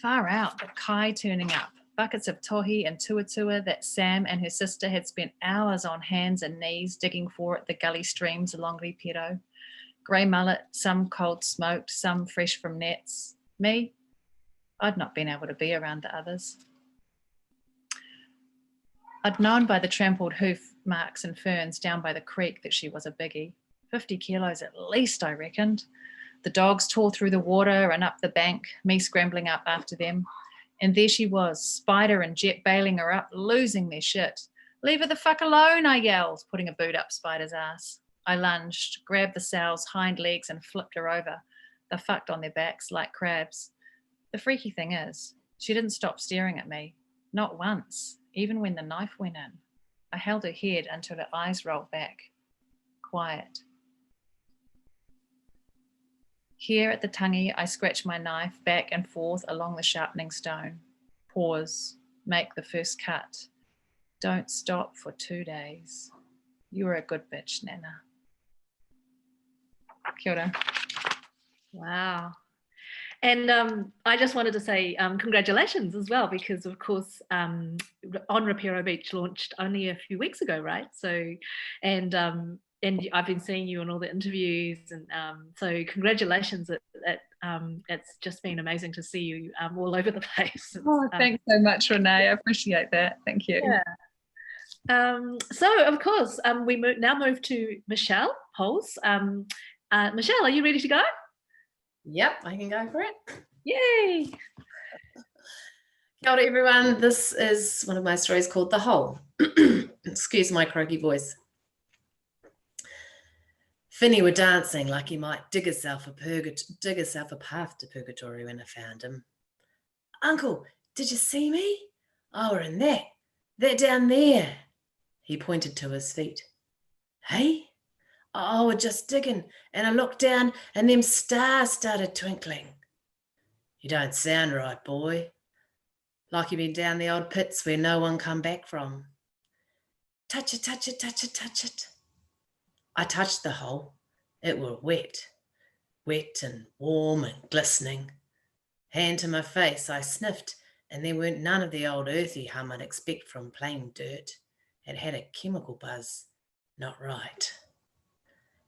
Speaker 3: Far out, the kai turning up, buckets of tohi and tuatua that Sam and her sister had spent hours on hands and knees digging for at the gully streams along Ripero. Grey mullet, some cold smoked, some fresh from nets. Me, I'd not been able to be around the others. I'd known by the trampled hoof marks and ferns down by the creek that she was a biggie. 50 kilos at least, I reckoned. The dogs tore through the water and up the bank, me scrambling up after them. And there she was, Spider and Jet bailing her up, losing their shit. Leave her the fuck alone, I yelled, putting a boot up Spider's ass. I lunged, grabbed the sow's hind legs and flipped her over. They fucked on their backs like crabs. The freaky thing is, she didn't stop staring at me. Not once, even when the knife went in. I held her head until her eyes rolled back, quiet. Here at the tangi, I scratch my knife back and forth along the sharpening stone. Pause, make the first cut. Don't stop for 2 days. You're a good bitch, Nana. Kia ora.
Speaker 1: Wow. And I just wanted to say congratulations as well, because of course On Rapiro Beach launched only a few weeks ago, right? So, and I've been seeing you in all the interviews, and so congratulations. It's just been amazing to see you all over the place.
Speaker 3: Oh, thanks so much, Renee. I appreciate that. Thank you.
Speaker 1: Yeah. So of course we now move to Michelle Poles. Michelle, are you ready to go?
Speaker 4: Yep, I can go for it.
Speaker 1: Yay!
Speaker 4: Kia ora, everyone. This is one of my stories called The Hole. Excuse my croaky voice. Finney were dancing like he might dig herself a path to purgatory when I found him. Uncle, did you see me? Oh, we're in there. They're down there. He pointed to his feet. Hey? Oh, we're just digging, and I looked down and them stars started twinkling. You don't sound right, boy. Like you've been down the old pits where no one come back from. Touch it, touch it, touch it, touch it. I touched the hole. It were wet and warm and glistening. Hand to my face, I sniffed, and there weren't none of the old earthy hum I'd expect from plain dirt. It had a chemical buzz, not right.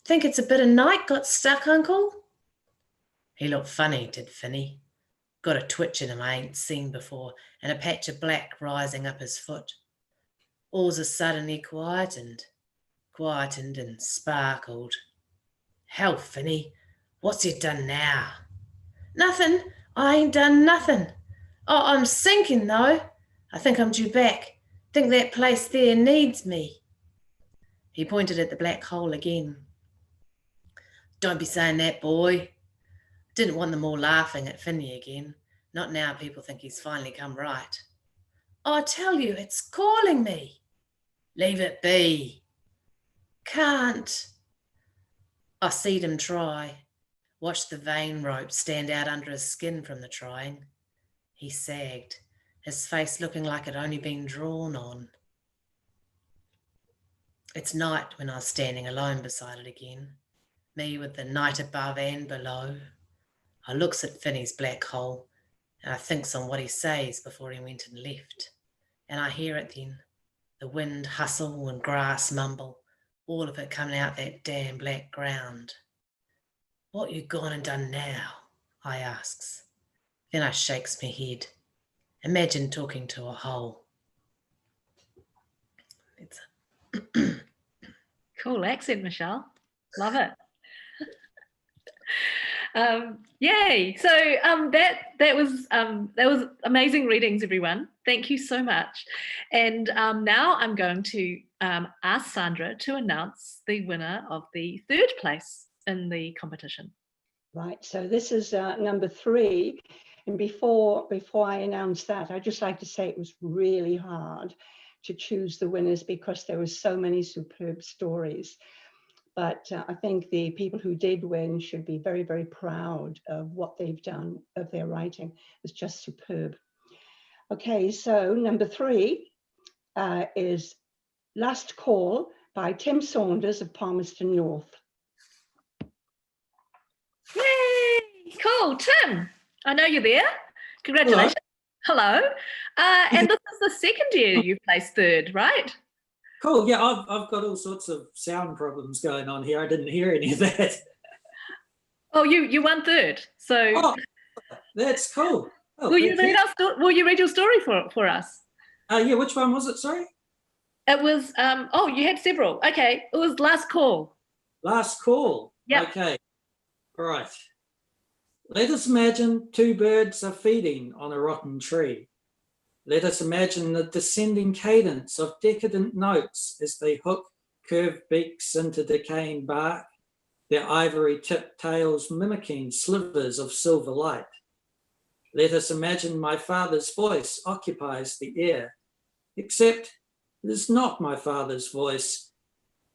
Speaker 4: Think it's a bit of night got stuck, Uncle? He looked funny, did Finney. Got a twitch in him I ain't seen before, and a patch of black rising up his foot. All's a sudden he quietened and sparkled. Hell, Finney, what's he done now? Nothing, I ain't done nothing. Oh, I'm sinking though. I think I'm due back. Think that place there needs me. He pointed at the black hole again. Don't be saying that, boy. Didn't want them all laughing at Finney again. Not now people think he's finally come right. I tell you, it's calling me. Leave it be. Can't. I seed him try. Watched the vein rope stand out under his skin from the trying. He sagged, his face looking like it only been drawn on. It's night when I was standing alone beside it again. Me with the night above and below. I looks at Finney's black hole, and I thinks on what he says before he went and left. And I hear it then, the wind hustle and grass mumble, all of it coming out that damn black ground. What you gone and done now? I asks. Then I shakes me head. Imagine talking to a hole.
Speaker 1: Cool accent, Michelle. Love it. Yay! So that was amazing readings, everyone. Thank you so much. And now I'm going to ask Sandra to announce the winner of the third place in the competition.
Speaker 13: Right. So this is number 3. And before I announce that, I'd just like to say it was really hard to choose the winners because there were so many superb stories. But I think the people who did win should be very, very proud of what they've done, of their writing. It's just superb. Okay, so number 3 is Last Call by Tim Saunders of Palmerston North.
Speaker 1: Yay! Cool, Tim. I know you're there. Congratulations. Hello. And this is the second year you placed third, right?
Speaker 15: Cool. Yeah, I've got all sorts of sound problems going on here. I didn't hear any of that.
Speaker 1: Oh, you won third. So
Speaker 15: that's cool. Oh,
Speaker 1: will you read your story for us?
Speaker 15: Yeah. Which one was it? Sorry.
Speaker 1: It was. Oh, you had several. Okay. It was Last Call.
Speaker 15: Last Call.
Speaker 1: Yeah.
Speaker 15: Okay. All right. Let us imagine 2 birds are feeding on a rotten tree. Let us imagine the descending cadence of decadent notes as they hook curved beaks into decaying bark, their ivory-tipped tails mimicking slivers of silver light. Let us imagine my father's voice occupies the air, except It is not my father's voice.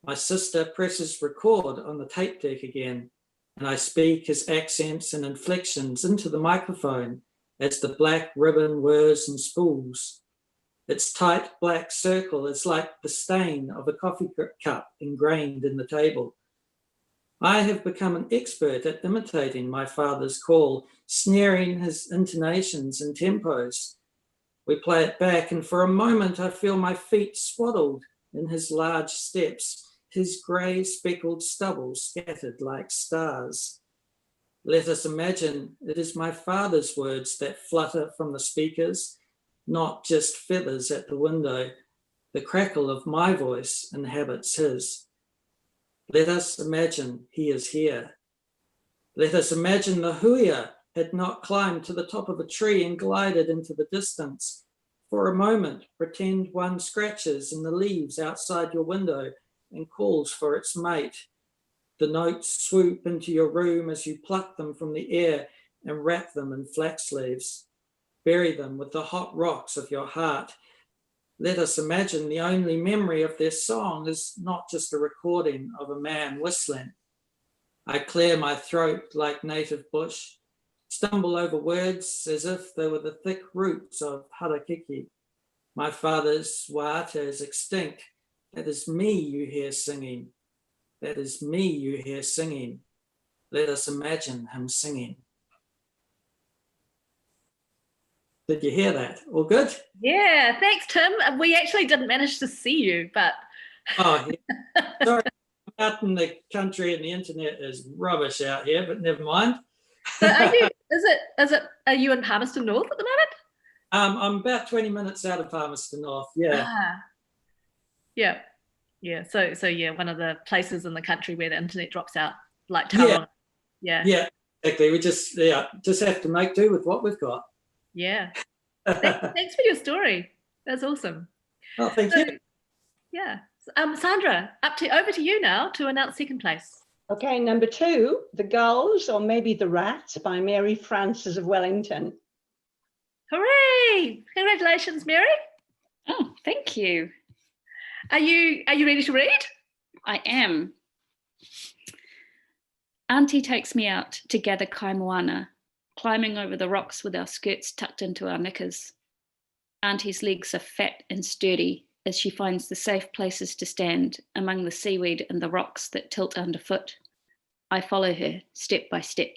Speaker 15: My sister presses record on the tape deck again, and I speak his accents and inflections into the microphone as the black ribbon whirs and spools. Its tight black circle is like the stain of a coffee cup ingrained in the table. I have become an expert at imitating my father's call, snaring his intonations and tempos. We play it back, and for a moment I feel my feet swaddled in his large steps, his grey speckled stubble scattered like stars. Let us imagine it is my father's words that flutter from the speakers, not just feathers at the window. The crackle of my voice inhabits his. Let us imagine he is here. Let us imagine the huia had not climbed to the top of a tree and glided into the distance. For a moment, pretend one scratches in the leaves outside your window and calls for its mate. The notes swoop into your room as you pluck them from the air and wrap them in flax leaves. Bury them with the hot rocks of your heart. Let us imagine the only memory of their song is not just a recording of a man whistling. I clear my throat like native bush, stumble over words as if they were the thick roots of harakiki. My father's wa'ata is extinct. That is me you hear singing. That is me you hear singing. Let us imagine him singing. Did you hear that? All good?
Speaker 1: Yeah, thanks, Tim. We actually didn't manage to see you, but...
Speaker 15: Oh, yeah. Sorry, I'm out in the country and the internet is rubbish out here, but never mind.
Speaker 1: So are you in Palmerston North at the moment?
Speaker 15: I'm about 20 minutes out of Palmerston North, yeah.
Speaker 1: Yeah. So yeah, one of the places in the country where the internet drops out, like Tauranga.
Speaker 15: Yeah, exactly. We just have to make do with what we've got.
Speaker 1: Yeah. Thanks for your story. That's awesome.
Speaker 15: Oh, thank you.
Speaker 1: Yeah. Sandra, over to you now to announce second place.
Speaker 13: Okay, number 2, The Gulls, or Maybe the Rats by Mary Frances of Wellington.
Speaker 1: Hooray! Congratulations, Mary.
Speaker 14: Oh, thank you.
Speaker 1: Are you ready to read?
Speaker 14: I am. Auntie takes me out to gather kaimoana, climbing over the rocks with our skirts tucked into our knickers. Auntie's legs are fat and sturdy as she finds the safe places to stand among the seaweed and the rocks that tilt underfoot. I follow her step by step.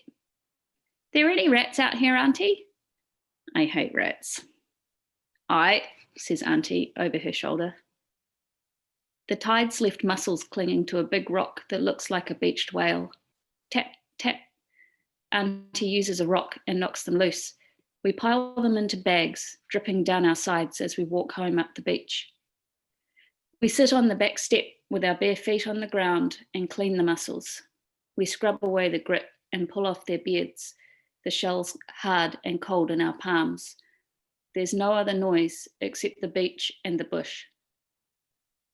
Speaker 14: There any rats out here, Auntie? I hate rats. Aye, says Auntie over her shoulder. The tide's left mussels clinging to a big rock that looks like a beached whale. Tap, tap. Auntie uses a rock and knocks them loose. We pile them into bags, dripping down our sides as we walk home up the beach. We sit on the back step with our bare feet on the ground and clean the mussels. We scrub away the grit and pull off their beards, the shells hard and cold in our palms. There's no other noise except the beach and the bush.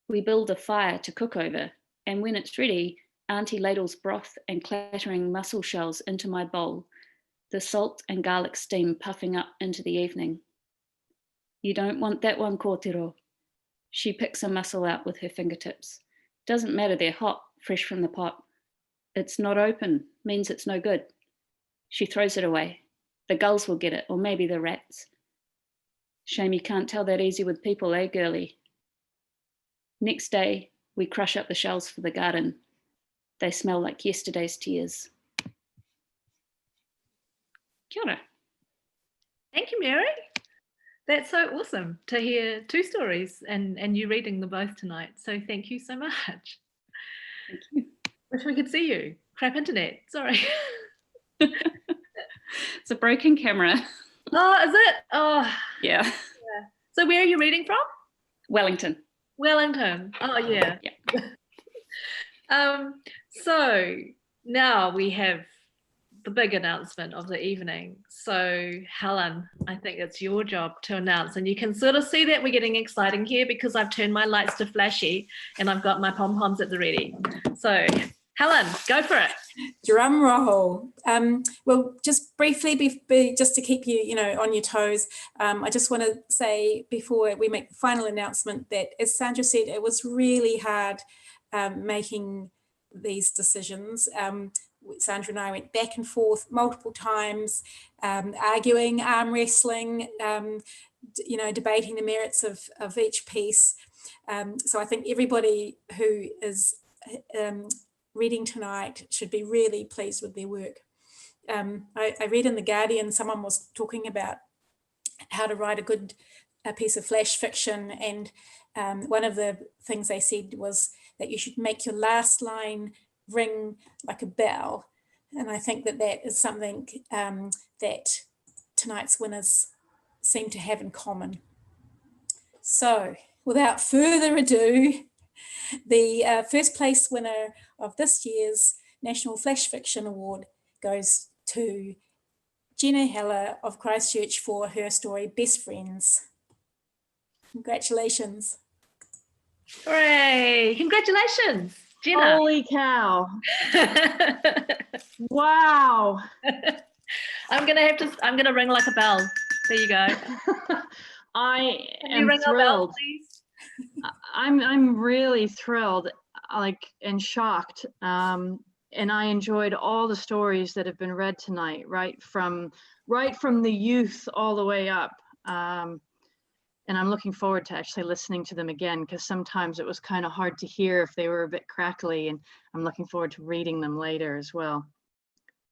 Speaker 14: We build a fire to cook over, and when it's ready, Auntie ladles broth and clattering mussel shells into my bowl, the salt and garlic steam puffing up into the evening. You don't want that one, Kōtero. She picks a mussel out with her fingertips. Doesn't matter, they're hot, fresh from the pot. It's not open, means it's no good. She throws it away. The gulls will get it, or maybe the rats. Shame you can't tell that easy with people, eh, girlie? Next day, we crush up the shells for the garden. They smell like yesterday's tears. Kia ora.
Speaker 1: Thank you, Mary. That's so awesome to hear 2 stories and you reading them both tonight. So thank you so much.
Speaker 14: Thank you.
Speaker 1: Wish we could see you. Crap internet, sorry.
Speaker 14: It's a broken camera.
Speaker 1: Oh, is it? Oh.
Speaker 14: Yeah.
Speaker 1: So where are you reading from?
Speaker 14: Wellington.
Speaker 1: Wellington. Oh, yeah. So now we have the big announcement of the evening. So Helen, I think it's your job to announce, and you can sort of see that we're getting exciting here because I've turned my lights to flashy and I've got my pom-poms at the ready. So Helen, go for it.
Speaker 12: Drum roll. Well, just briefly, just to keep you, on your toes, I just want to say before we make the final announcement that, as Sandra said, it was really hard making these decisions. Sandra and I went back and forth multiple times, arguing, arm wrestling, debating the merits of each piece. So I think everybody who is reading tonight should be really pleased with their work. I read in The Guardian, someone was talking about how to write a piece of flash fiction, and one of the things they said was that you should make your last line ring like a bell. And I think that is something that tonight's winners seem to have in common. So without further ado, the first place winner of this year's National Flash Fiction Award goes to Jenna Heller of Christchurch for her story Best Friends. Congratulations.
Speaker 1: Hooray! Congratulations, Jenna.
Speaker 2: Holy cow. Wow.
Speaker 1: I'm gonna ring like a bell. There you go.
Speaker 2: I
Speaker 1: Can
Speaker 2: am
Speaker 1: you ring
Speaker 2: thrilled.
Speaker 1: a bell, please?
Speaker 2: I'm really thrilled, and shocked. And I enjoyed all the stories that have been read tonight, right from the youth all the way up. And I'm looking forward to actually listening to them again, because sometimes it was kind of hard to hear if they were a bit crackly, and I'm looking forward to reading them later as well.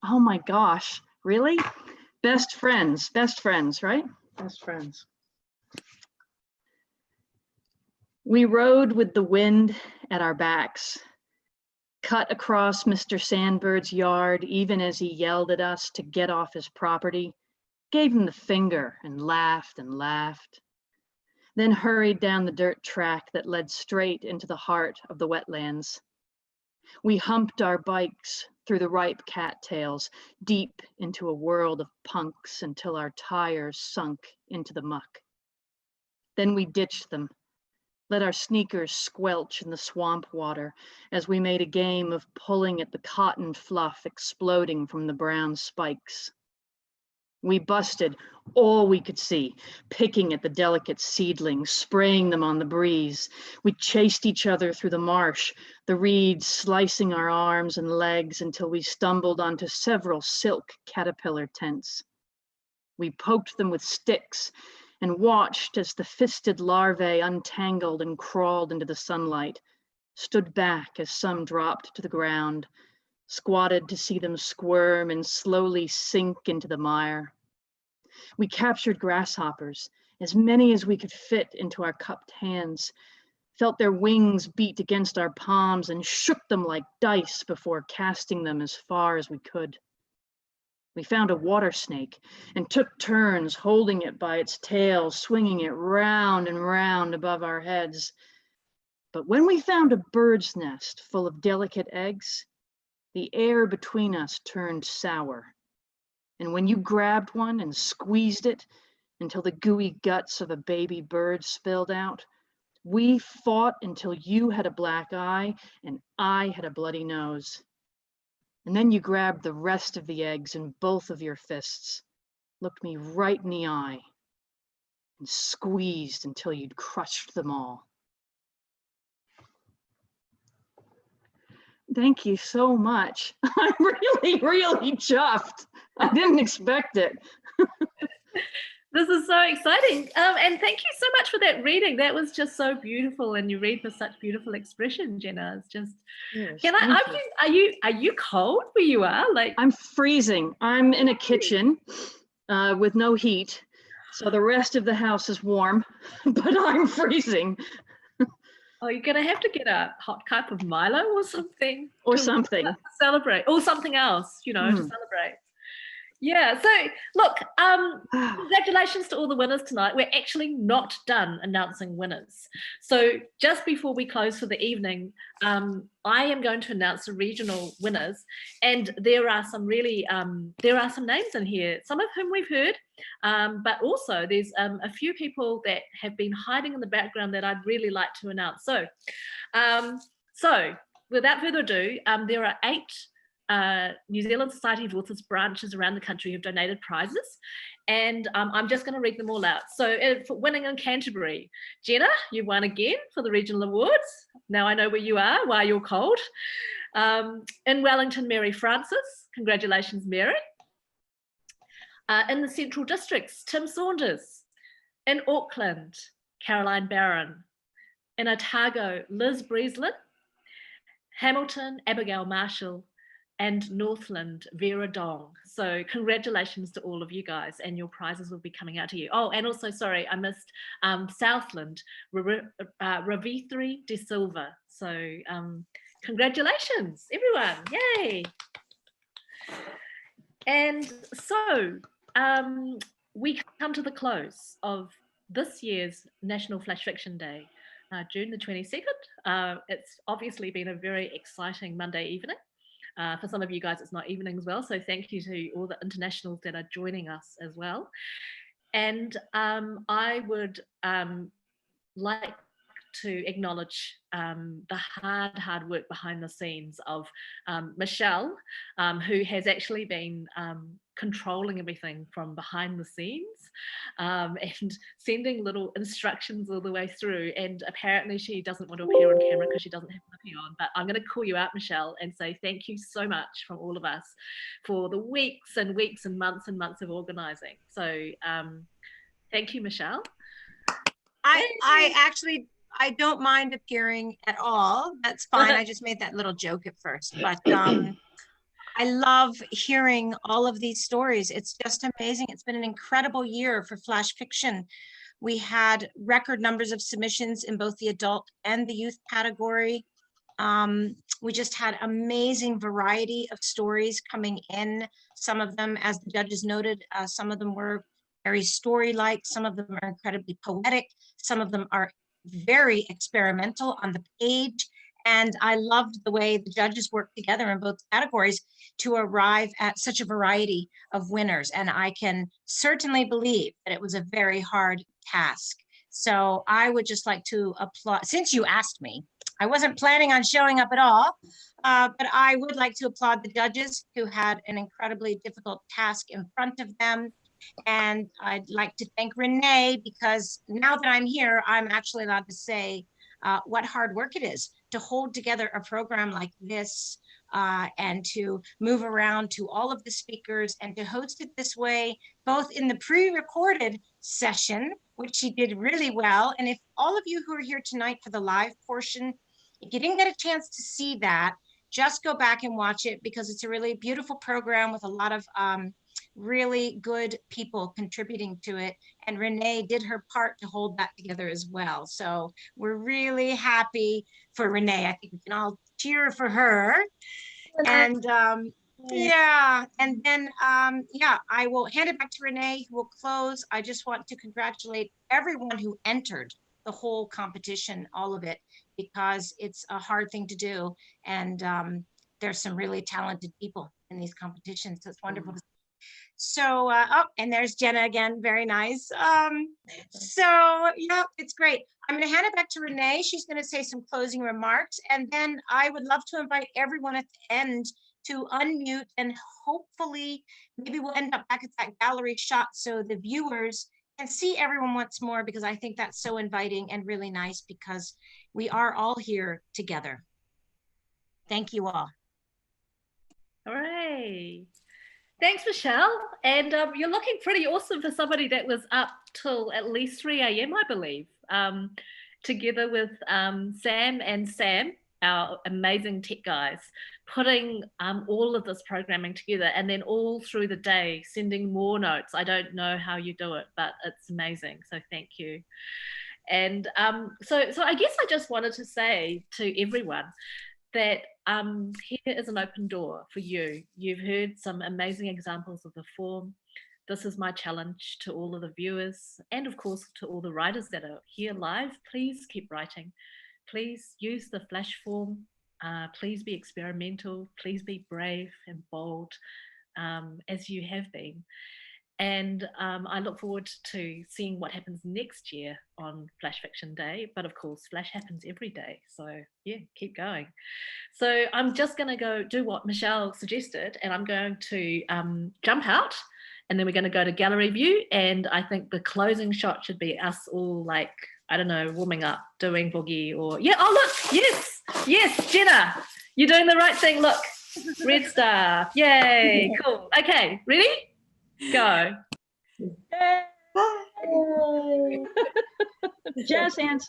Speaker 2: Oh my gosh, really? Best friends, right? Best friends. We rode with the wind at our backs, cut across Mr. Sandbird's yard even as he yelled at us to get off his property, gave him the finger and laughed, then hurried down the dirt track that led straight into the heart of the wetlands. We humped our bikes through the ripe cattails, deep into a world of punks until our tires sunk into the muck. Then we ditched them, let our sneakers squelch in the swamp water as we made a game of pulling at the cotton fluff exploding from the brown spikes. We busted all we could see, picking at the delicate seedlings, spraying them on the breeze. We chased each other through the marsh, the reeds slicing our arms and legs until we stumbled onto several silk caterpillar tents. We poked them with sticks and watched as the fisted larvae untangled and crawled into the sunlight, stood back as some dropped to the ground, squatted to see them squirm and slowly sink into the mire. We captured grasshoppers, as many as we could fit into our cupped hands, felt their wings beat against our palms and shook them like dice before casting them as far as we could. We found a water snake and took turns holding it by its tail, swinging it round and round above our heads. But when we found a bird's nest full of delicate eggs, the air between us turned sour. And when you grabbed one and squeezed it until the gooey guts of a baby bird spilled out, we fought until you had a black eye and I had a bloody nose. And then you grabbed the rest of the eggs in both of your fists, looked me right in the eye, and squeezed until you'd crushed them all. Thank you so much. I'm really, really chuffed. I didn't expect it.
Speaker 1: This is so exciting. And thank you so much for that reading. That was just so beautiful, and you read with such beautiful expression, Jenna. It's just,
Speaker 2: yes,
Speaker 1: are you cold where you are?
Speaker 2: I'm freezing. I'm in a kitchen with no heat. So the rest of the house is warm, but I'm freezing.
Speaker 1: Oh, you're going to have to get a hot cup of Milo or something.
Speaker 2: Or something.
Speaker 1: To celebrate. Or something else, to celebrate. Yeah, so look, congratulations to all the winners tonight. We're actually not done announcing winners. So just before we close for the evening, I am going to announce the regional winners, and there are some really, there are some names in here, some of whom we've heard, but also there's a few people that have been hiding in the background that I'd really like to announce. So without further ado, there are 8 New Zealand Society of Authors branches around the country who've donated prizes, and I'm just going to read them all out. So for winning in Canterbury, Jenna, you won again for the regional awards. Now I know where you are, why you're cold. In Wellington, Mary Francis, congratulations, Mary. In the Central Districts, Tim Saunders. In Auckland, Caroline Barron. In Otago, Liz Breslin. Hamilton, Abigail Marshall, and Northland, Vera Dong. So congratulations to all of you guys, and your prizes will be coming out to you. Oh, and also, sorry, I missed Southland, Ravithri De Silva. So congratulations, everyone, yay. And so we come to the close of this year's National Flash Fiction Day, June the 22nd. It's obviously been a very exciting Monday evening. For some of you guys, it's not evening as well. So thank you to all the internationals that are joining us as well. And I would like to acknowledge the hard work behind the scenes of Michelle, who has actually been controlling everything from behind the scenes and sending little instructions all the way through. And apparently she doesn't want to appear on camera because she doesn't have Lippy on, but I'm going to call you out, Michelle, and say thank you so much from all of us for the weeks and weeks and months of organising. So thank you, Michelle.
Speaker 16: I don't mind appearing at all. That's fine. I just made that little joke at first, but I love hearing all of these stories. It's just amazing. It's been an incredible year for flash fiction. We had record numbers of submissions in both the adult and the youth category. We just had amazing variety of stories coming in. Some of them, as the judges noted, some of them were very story-like, some of them are incredibly poetic, some of them are very experimental on the page. And I loved the way the judges worked together in both categories to arrive at such a variety of winners. And I can certainly believe that it was a very hard task. So I would just like to applaud, since you asked me, I wasn't planning on showing up at all, but I would like to applaud the judges who had an incredibly difficult task in front of them. And I'd like to thank Renee, because now that I'm here, I'm actually allowed to say what hard work it is to hold together a program like this and to move around to all of the speakers and to host it this way, both in the pre-recorded session, which she did really well. And if all of you who are here tonight for the live portion, if you didn't get a chance to see that, just go back and watch it, because it's a really beautiful program with a lot of really good people contributing to it. And Renee did her part to hold that together as well. So we're really happy for Renee. I think we can all cheer for her. And yeah, and then yeah, I will hand it back to Renee, who will close. I just want to congratulate everyone who entered the whole competition, all of it, because it's a hard thing to do. And there's some really talented people in these competitions. So it's wonderful to see. So, oh, and there's Jenna again, very nice. So yeah, it's great. I'm gonna hand it back to Renee. She's gonna say some closing remarks, and then I would love to invite everyone at the end to unmute, and hopefully maybe we'll end up back at that gallery shot so the viewers can see everyone once more, because I think that's so inviting and really nice, because we are all here together. Thank you all.
Speaker 1: All right. Thanks, Michelle. And you're looking pretty awesome for somebody that was up till at least 3 a.m., I believe, together with Sam and Sam, our amazing tech guys, putting all of this programming together, and then all through the day sending more notes. I don't know how you do it, but it's amazing. So thank you. And so I guess I just wanted to say to everyone that here is an open door for you. You've heard some amazing examples of the form. This is my challenge to all of the viewers, and of course to all the writers that are here live. Please keep writing. Please use the flash form. Please be experimental. Please be brave and bold, as you have been. And I look forward to seeing what happens next year on Flash Fiction Day. But of course, Flash happens every day. So yeah, keep going. So I'm just going to go do what Michelle suggested, and I'm going to jump out, and then we're going to go to gallery view. And I think the closing shot should be us all, like, I don't know, warming up, doing boogie, or yeah. Oh, look, yes, Jenna, you're doing the right thing. Look, red star. Yay, cool. Okay, ready? Go.
Speaker 2: Jazz hands.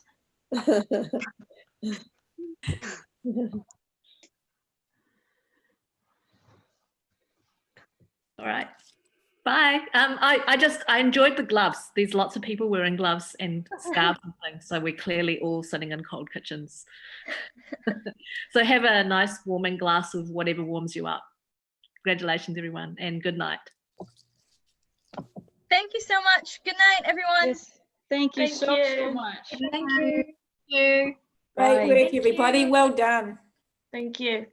Speaker 1: All right. Bye. I enjoyed the gloves. There's lots of people wearing gloves and scarves and things, so we're clearly all sitting in cold kitchens. So have a nice warming glass of whatever warms you up. Congratulations, everyone, and good night.
Speaker 8: Thank you so much. Good night, everyone.
Speaker 2: Yes. Thank you so much.
Speaker 6: Thank you.
Speaker 9: Great work, everybody. Well done.
Speaker 6: Thank you.